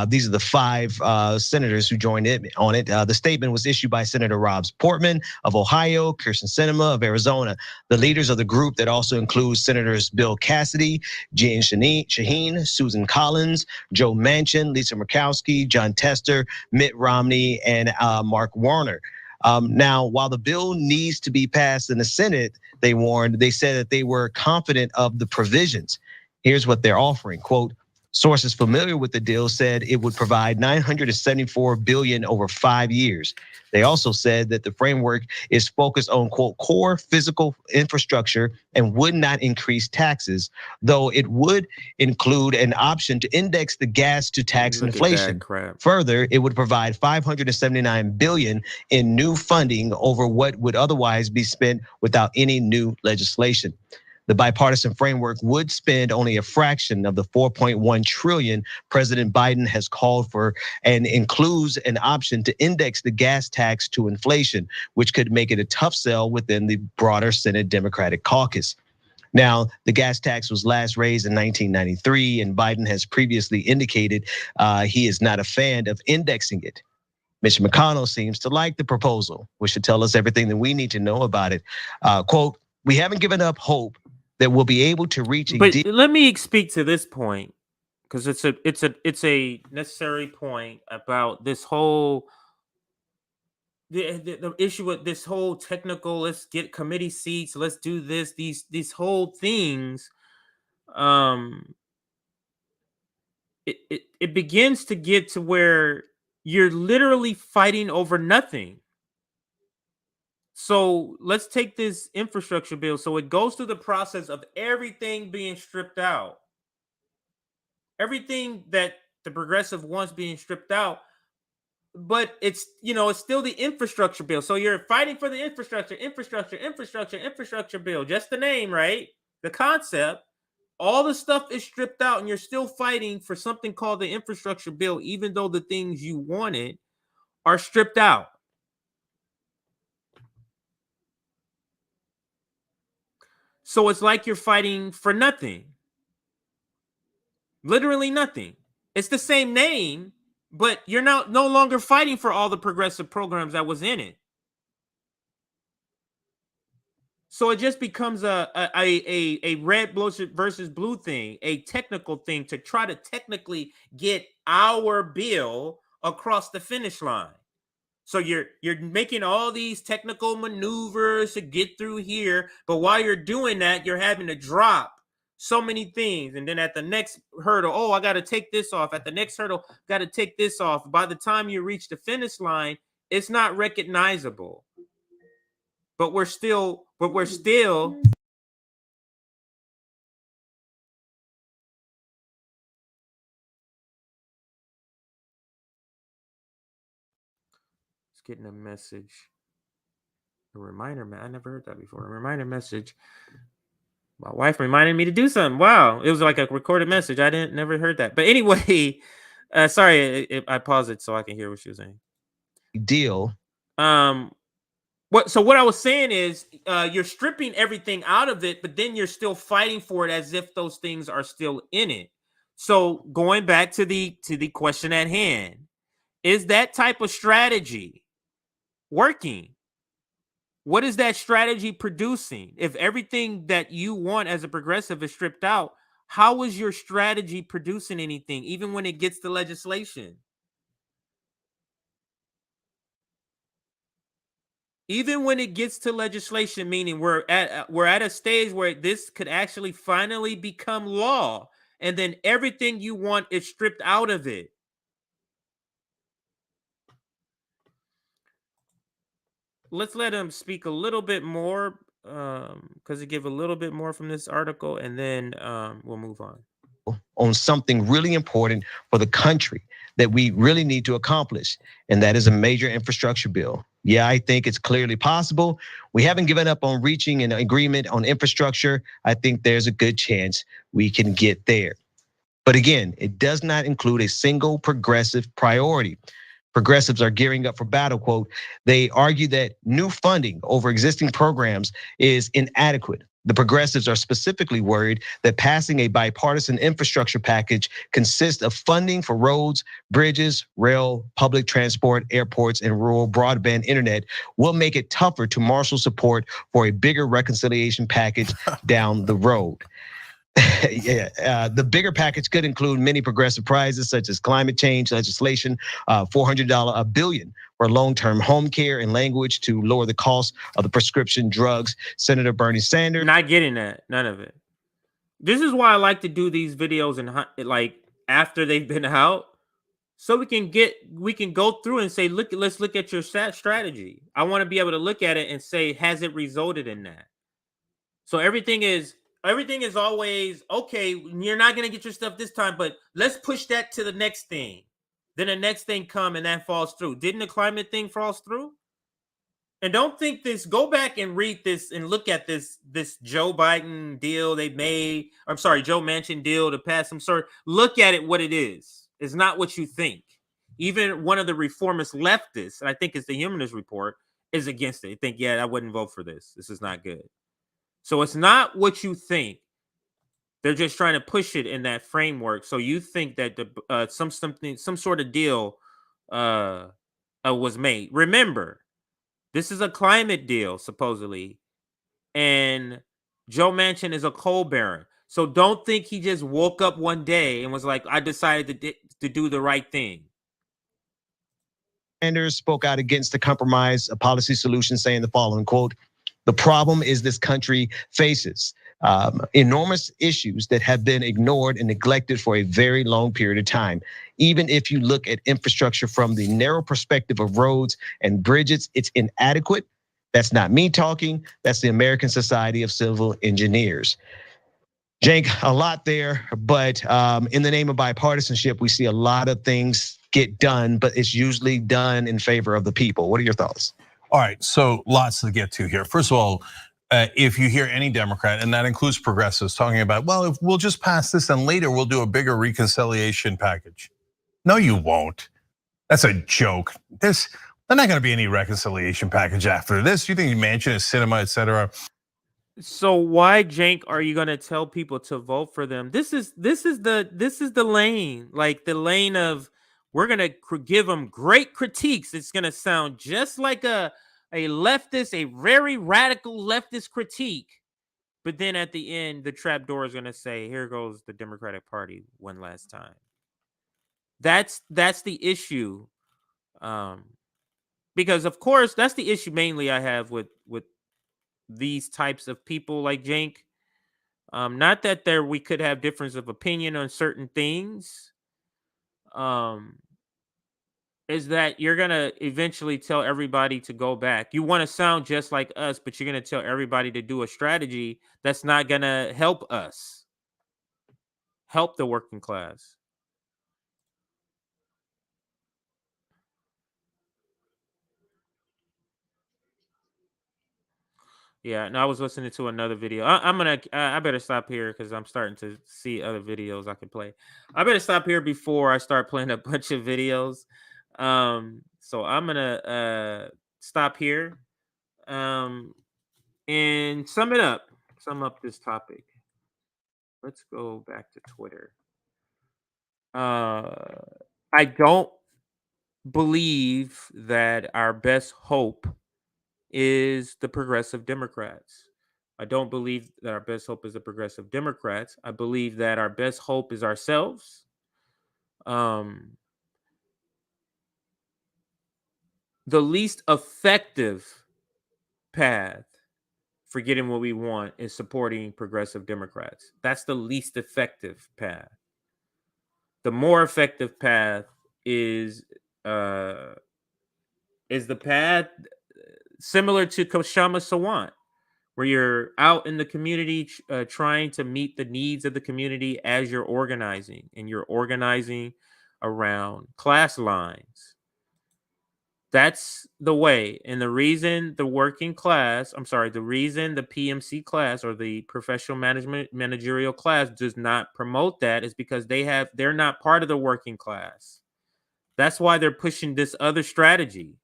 Speaker 12: These are the 5 senators who joined in on it. The statement was issued by Senator Rob Portman of Ohio, Kirsten Sinema of Arizona. The leaders of the group that also includes Senators Bill Cassidy, Jeanne Shaheen, Susan Collins, Joe Manchin, Lisa Murkowski, John Tester, Mitt Romney, and Mark Warner. Now, while the bill needs to be passed in the Senate, they said that they were confident of the provisions. Here's what they're offering, quote, sources familiar with the deal said it would provide $974 billion over 5 years. They also said that the framework is focused on, quote, core physical infrastructure and would not increase taxes, though it would include an option to index the gas to tax inflation. Further, it would provide $579 billion in new funding over what would otherwise be spent without any new legislation. The bipartisan framework would spend only a fraction of the $4.1 trillion President Biden has called for, and includes an option to index the gas tax to inflation, which could make it a tough sell within the broader Senate Democratic caucus. Now, the gas tax was last raised in 1993, and Biden has previously indicated he is not a fan of indexing it. Mitch McConnell seems to like the proposal, which should tell us everything that we need to know about it. Quote, we haven't given up hope that we'll be able to reach a
Speaker 2: But let me speak to this point, because it's a necessary point about this whole the issue with this whole technical, let's get committee seats, let's do this, these whole things. It begins to get to where you're literally fighting over nothing. So let's take this infrastructure bill. So it goes through the process of everything being stripped out. Everything that the progressive wants being stripped out, but it's still the infrastructure bill. So you're fighting for the infrastructure bill, just the name, right? The concept. All the stuff is stripped out, and you're still fighting for something called the infrastructure bill, even though the things you wanted are stripped out. So it's like you're fighting for nothing. Literally nothing. It's the same name, but you're no longer fighting for all the progressive programs that was in it. So it just becomes a red versus blue thing, a technical thing to try to technically get our bill across the finish line. So you're making all these technical maneuvers to get through here, but while you're doing that, you're having to drop so many things. And then at the next hurdle, oh, I got to take this off. At the next hurdle, got to take this off. By the time you reach the finish line, it's not recognizable. But we're still getting a message. A reminder, man. I never heard that before. A reminder message. My wife reminded me to do something. Wow, it was like a recorded message. I never heard that. But anyway, sorry, I paused it so I can hear what she was saying.
Speaker 12: Deal.
Speaker 2: What I was saying is, you're stripping everything out of it, but then you're still fighting for it as if those things are still in it. So going back to the question at hand, is that type of strategy working? What is that strategy producing? If everything that you want as a progressive is stripped out, how is your strategy producing anything, even when it gets to legislation? Even when it gets to legislation, meaning we're at a stage where this could actually finally become law, and then everything you want is stripped out of it. Let's let him speak a little bit more, because he give a little bit more from this article, and then we'll move on
Speaker 12: something really important for the country that we really need to accomplish, and that is a major infrastructure bill. Yeah, I think it's clearly possible. We haven't given up on reaching an agreement on infrastructure. I think there's a good chance we can get there. But again, it does not include a single progressive priority. Progressives are gearing up for battle, quote. They argue that new funding over existing programs is inadequate. The progressives are specifically worried that passing a bipartisan infrastructure package consists of funding for roads, bridges, rail, public transport, airports, and rural broadband internet will make it tougher to marshal support for a bigger reconciliation package down the road. The bigger package could include many progressive prizes such as climate change legislation, $400 billion for long-term home care and language to lower the cost of the prescription drugs. Senator Bernie Sanders.
Speaker 2: Not getting that, none of it. This is why I like to do these videos and like after they've been out, so we can go through and say, let's look at your strategy. I want to be able to look at it and say, has it resulted in that? So everything is always okay. You're not gonna get your stuff this time, but let's push that to the next thing. Then the next thing come and that falls through. Didn't the climate thing falls through? And don't think this. Go back and read this and look at this Joe Biden deal they made. I'm sorry, Joe Manchin deal to pass some sort. Look at it what it is. It's not what you think. Even one of the reformist leftists, and I think it's the Humanist Report, is against it. They think, yeah, I wouldn't vote for this. This is not good. So it's not what you think. They're just trying to push it in that framework. So you think that the some sort of deal was made. Remember, this is a climate deal supposedly, and Joe Manchin is a coal baron. So don't think he just woke up one day and was like, "I decided to do the right thing."
Speaker 12: Sanders spoke out against the compromise, a policy solution, saying the following, quote, "The problem is this country faces enormous issues that have been ignored and neglected for a very long period of time. Even if you look at infrastructure from the narrow perspective of roads and bridges, it's inadequate. That's not me talking. That's the American Society of Civil Engineers." Cenk, a lot there, but in the name of bipartisanship, we see a lot of things get done, but it's usually done in favor of the people. What are your thoughts?
Speaker 24: All right, so lots to get to here. First of all, if you hear any Democrat, and that includes progressives, talking about, well, if we'll just pass this and later we'll do a bigger reconciliation package. No, you won't. That's a joke. There's not going to be any reconciliation package after this. You think Manchin is cinema, etc.
Speaker 2: So why, Cenk, are you gonna tell people to vote for them? This is the lane, like the lane of we're gonna give them great critiques. It's gonna sound just like a leftist, a very radical leftist critique, but then at the end, the trapdoor is gonna say, "Here goes the Democratic Party one last time." That's the issue, because of course that's the issue mainly I have with these types of people like Cenk. Not that we could have difference of opinion on certain things. Is that you're gonna eventually tell everybody to go back. You want to sound just like us, but you're gonna tell everybody to do a strategy that's not gonna help us, help the working class. Yeah, no, I was listening to another video. I better stop here because I'm starting to see other videos I can play. I better stop here before I start playing a bunch of videos. So I'm gonna stop here. And sum up this topic. Let's go back to Twitter. I don't believe that our best hope is the progressive Democrats. I don't believe that our best hope is the progressive Democrats. I believe that our best hope is ourselves. The least effective path for getting what we want is supporting progressive Democrats. That's the least effective path. The more effective path is the path similar to Koshama Sawant, where you're out in the community trying to meet the needs of the community as you're organizing, and you're organizing around class lines. That's the way. And the reason the reason the PMC class, or the professional managerial class, does not promote that is because they're not part of the working class. That's why they're pushing this other strategy.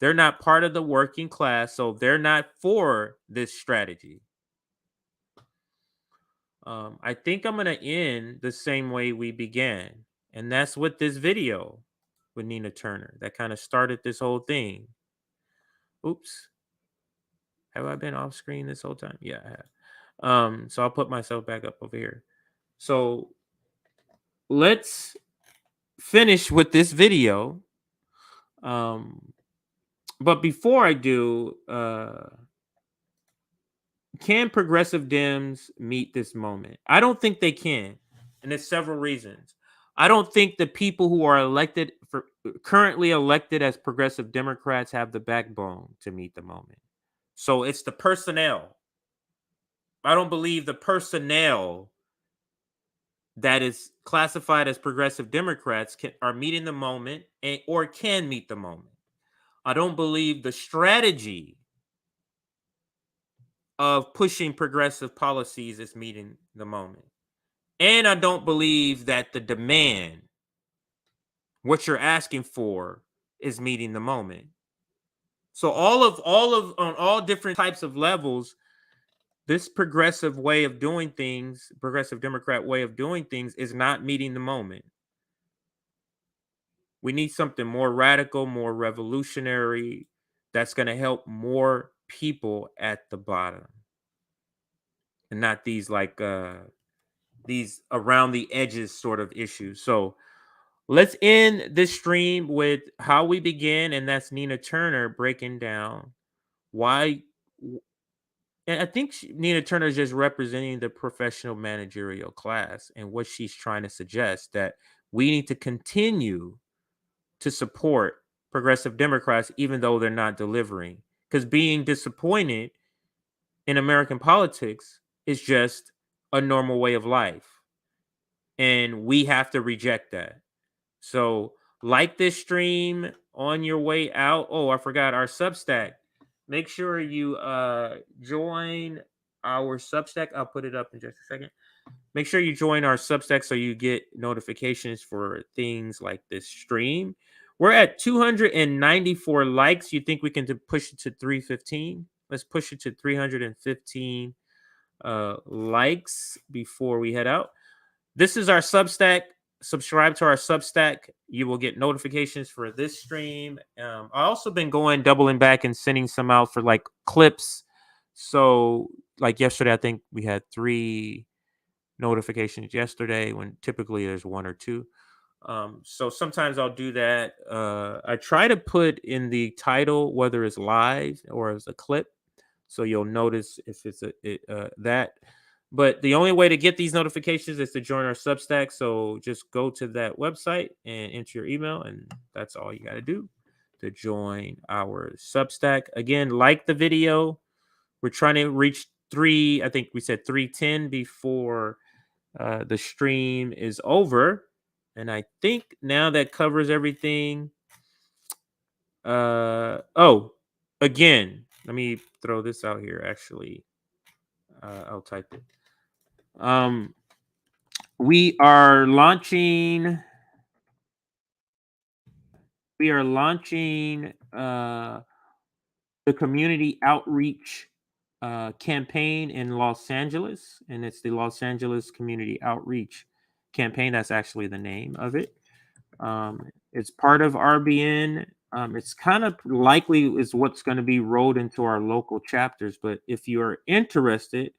Speaker 2: They're not part of the working class, so they're not for this strategy. I think I'm going to end the same way we began, and that's with this video with Nina Turner that kind of started this whole thing. Oops. Have I been off screen this whole time? Yeah, I have. So I'll put myself back up over here. So let's finish with this video. But before I do, can progressive Dems meet this moment? I don't think they can, and there's several reasons. I don't think the people who are currently elected as progressive Democrats have the backbone to meet the moment. So it's the personnel. I don't believe the personnel that is classified as progressive Democrats are meeting the moment or can meet the moment. I don't believe the strategy of pushing progressive policies is meeting the moment. And I don't believe that the demand, what you're asking for, is meeting the moment. So on all different types of levels, this progressive way of doing things, progressive Democrat way of doing things, is not meeting the moment. We need something more radical, more revolutionary, that's going to help more people at the bottom, and not these these around the edges sort of issues. So let's end this stream with how we begin, and that's Nina Turner breaking down why. And I think Nina Turner is just representing the professional managerial class, and what she's trying to suggest, that we need to continue to support progressive Democrats even though they're not delivering. Because being disappointed in American politics is just a normal way of life, and we have to reject that. So like this stream on your way out. Oh, I forgot our Substack. Make sure you join our Substack. I'll put it up in just a second. Make sure you join our Substack so you get notifications for things like this stream. We're at 294 likes. You think we can push it to 315? Let's push it to 315 likes before we head out. This is our Substack. Subscribe to our Substack. You will get notifications for this stream. I also been doubling back and sending some out for like clips. So like yesterday, I think we had 3 notifications yesterday when typically there's 1 or 2. So sometimes I'll do that. I try to put in the title whether it's live or as a clip, so you'll notice if it's that. But the only way to get these notifications is to join our Substack. So just go to that website and enter your email, and that's all you got to do to join our Substack. Again, like the video. We're trying to reach 3. I think we said 310 before the stream is over. And I think now that covers everything. Again, Let me throw this out here. Actually, I'll type it. We are launching. We are launching the community outreach campaign in Los Angeles, and it's the Los Angeles Community Outreach Campaign. That's actually the name of it. It's part of RBN. It's kind of likely is what's going to be rolled into our local chapters. But if you are interested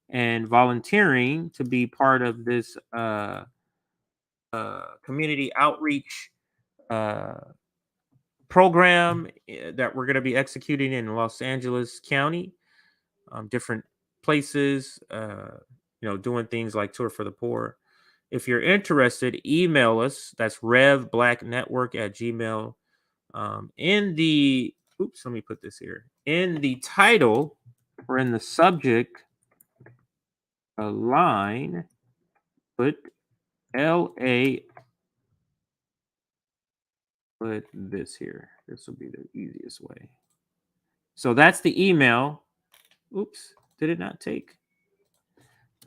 Speaker 2: in volunteering to be part of this community outreach program that we're going to be executing in Los Angeles County, different places, doing things like Tour for the Poor. If you're interested, email us. That's revblacknetwork@gmail. Let me put this here. In the title or in the subject line, put LA. Put this here. This will be the easiest way. So that's the email. Oops, did it not take?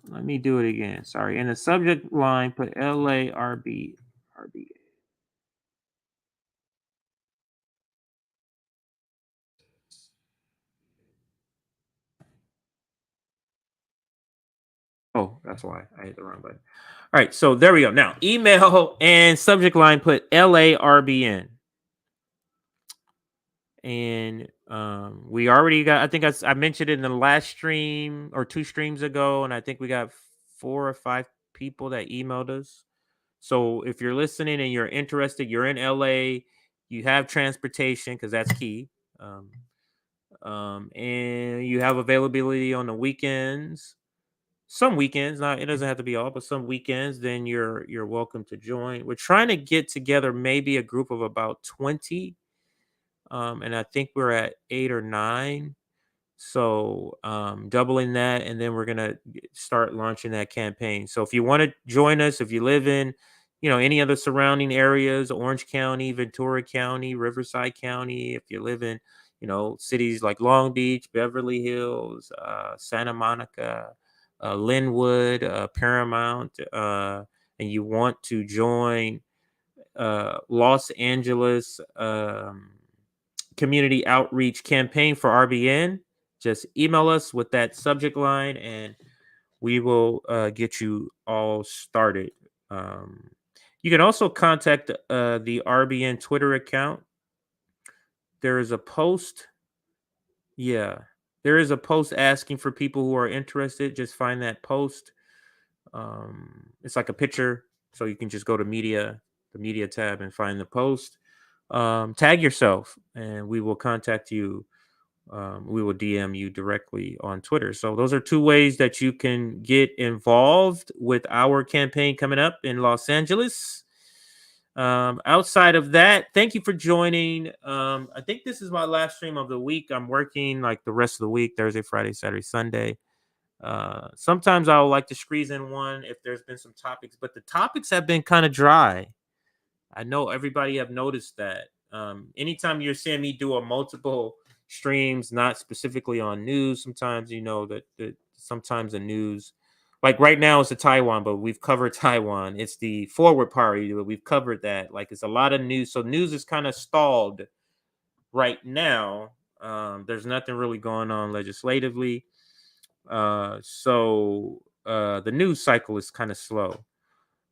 Speaker 2: Let me do it again. Sorry. In the subject line, put LARB. Oh, that's why I hit the wrong button. All right, so there we go. Now, email and subject line, put LARBN. And we already got, I think I mentioned it in the last stream or 2 streams ago, and I think we got 4 or 5 people that emailed us. So if you're listening and you're interested, you're in LA, you have transportation, because that's key. And you have availability on the weekends. Some weekends, not it doesn't have to be all, but some weekends, then you're welcome to join. We're trying to get together maybe a group of about 20. And I think we're at 8 or 9. So doubling that, and then we're gonna start launching that campaign. So if you want to join us, if you live in, any other surrounding areas, Orange County, Ventura County, Riverside County, if you live in, cities like Long Beach, Beverly Hills, Santa Monica, Linwood, Paramount, and you want to join Los Angeles community outreach campaign for RBN, just email us with that subject line and we will get you all started. You can also contact the RBN Twitter account. There is a post. Yeah, there is a post asking for people who are interested. Just find that post. It's like a picture, so you can just go to the media tab, and find the post. Tag yourself, and we will contact you. We will DM you directly on Twitter. So those are 2 ways that you can get involved with our campaign coming up in Los Angeles. Outside of that, thank you for joining. I think this is my last stream of the week. I'm working like the rest of the week, Thursday, Friday, Saturday, Sunday. Sometimes I would like to squeeze in one if there's been some topics, but the topics have been kind of dry. I know everybody have noticed that. Anytime you're seeing me do a multiple streams, not specifically on news, sometimes that sometimes the news, like right now it's the Taiwan, but we've covered Taiwan. It's the Forward Party, but we've covered that. Like it's a lot of news, so news is kind of stalled right now. There's nothing really going on legislatively, so the news cycle is kind of slow.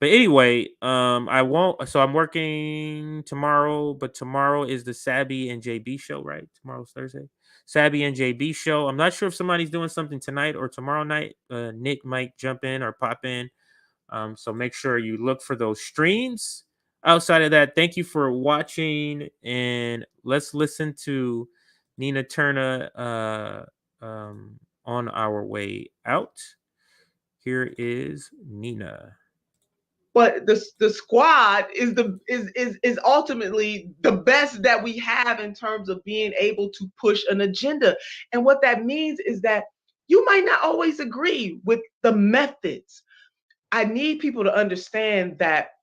Speaker 2: But anyway, I won't. So I'm working tomorrow, but tomorrow is the Sabby and JB show, right? Tomorrow's Thursday. Sabby and JB show. I'm not sure if somebody's doing something tonight or tomorrow night. Nick might jump in or pop in. So make sure you look for those streams. Outside of that, thank you for watching, and let's listen to Nina Turner on our way out. Here is Nina.
Speaker 13: But the squad is ultimately the best that we have in terms of being able to push an agenda. And what that means is that you might not always agree with the methods. I need people to understand that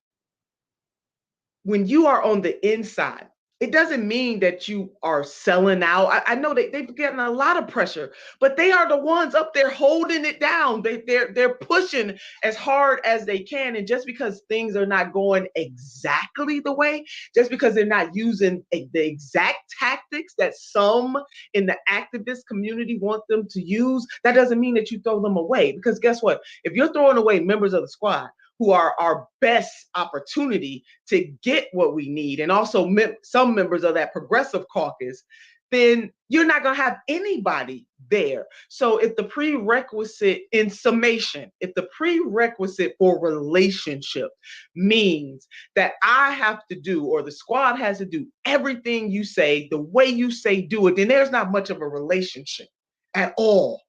Speaker 13: when you are on the inside, It doesn't mean that you are selling out. I know they've gotten a lot of pressure, but they are the ones up there holding it down. They're pushing as hard as they can. And just because things are not going exactly the way, just because they're not using the exact tactics that some in the activist community want them to use, that doesn't mean that you throw them away. Because guess what? If you're throwing away members of the squad who are our best opportunity to get what we need, and also some members of that progressive caucus, then you're not going to have anybody there. So if the prerequisite, in summation, if the prerequisite for relationship means that I have to do, or the squad has to do everything you say, the way you say do it, then there's not much of a relationship at all.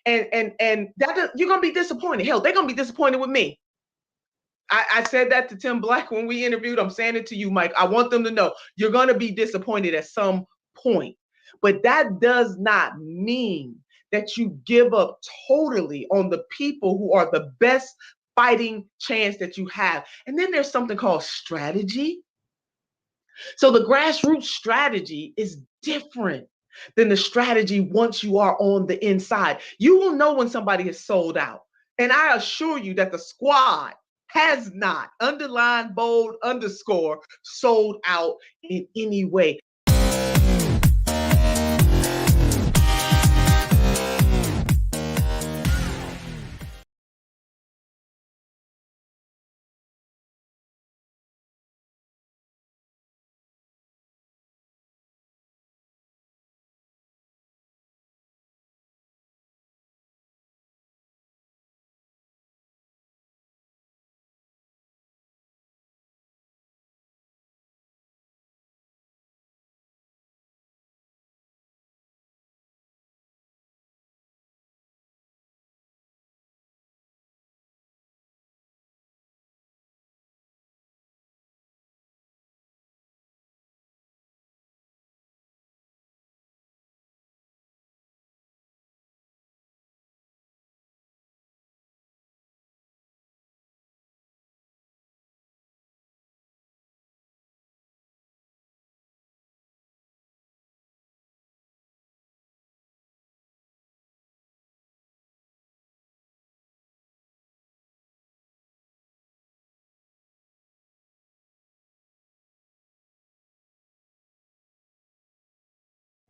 Speaker 13: And that you're going to be disappointed. Hell, they're going to be disappointed with me. I said that to Tim Black when we interviewed. I'm saying it to you, Mike. I want them to know you're going to be disappointed at some point. But that does not mean that you give up totally on the people who are the best fighting chance that you have. And then there's something called strategy. So the grassroots strategy is different than the strategy once you are on the inside. You will know when somebody is sold out. And I assure you that the squad has not, underline, bold, underscore, sold out in any way.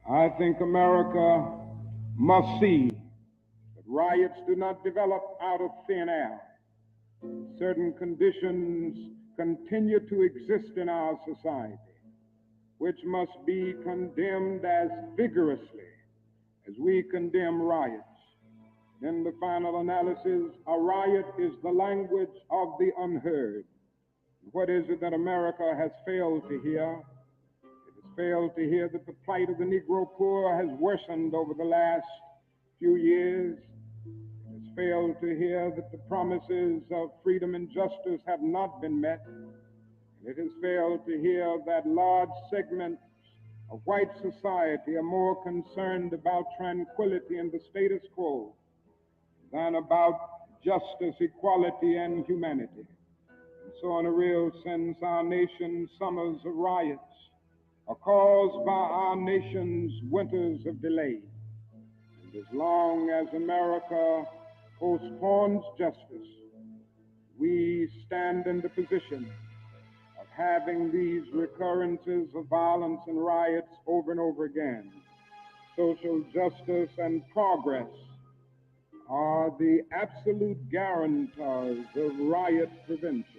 Speaker 10: I think America must see that riots do not develop out of thin air. Certain conditions continue to exist in our society, which must be condemned as vigorously as we condemn riots. In the final analysis, a riot is the language of the unheard. What is it that America has failed to hear? Failed to hear that the plight of the Negro poor has worsened over the last few years. It has failed to hear that the promises of freedom and justice have not been met. It has failed to hear that large segments of white society are more concerned about tranquility and the status quo than about justice, equality, and humanity. And so in a real sense, our nation's summers of riots are caused by our nation's winters of delay. And as long as America postpones justice, we stand in the position of having these recurrences of violence and riots over and over again. Social justice and progress are the absolute guarantors of riot prevention.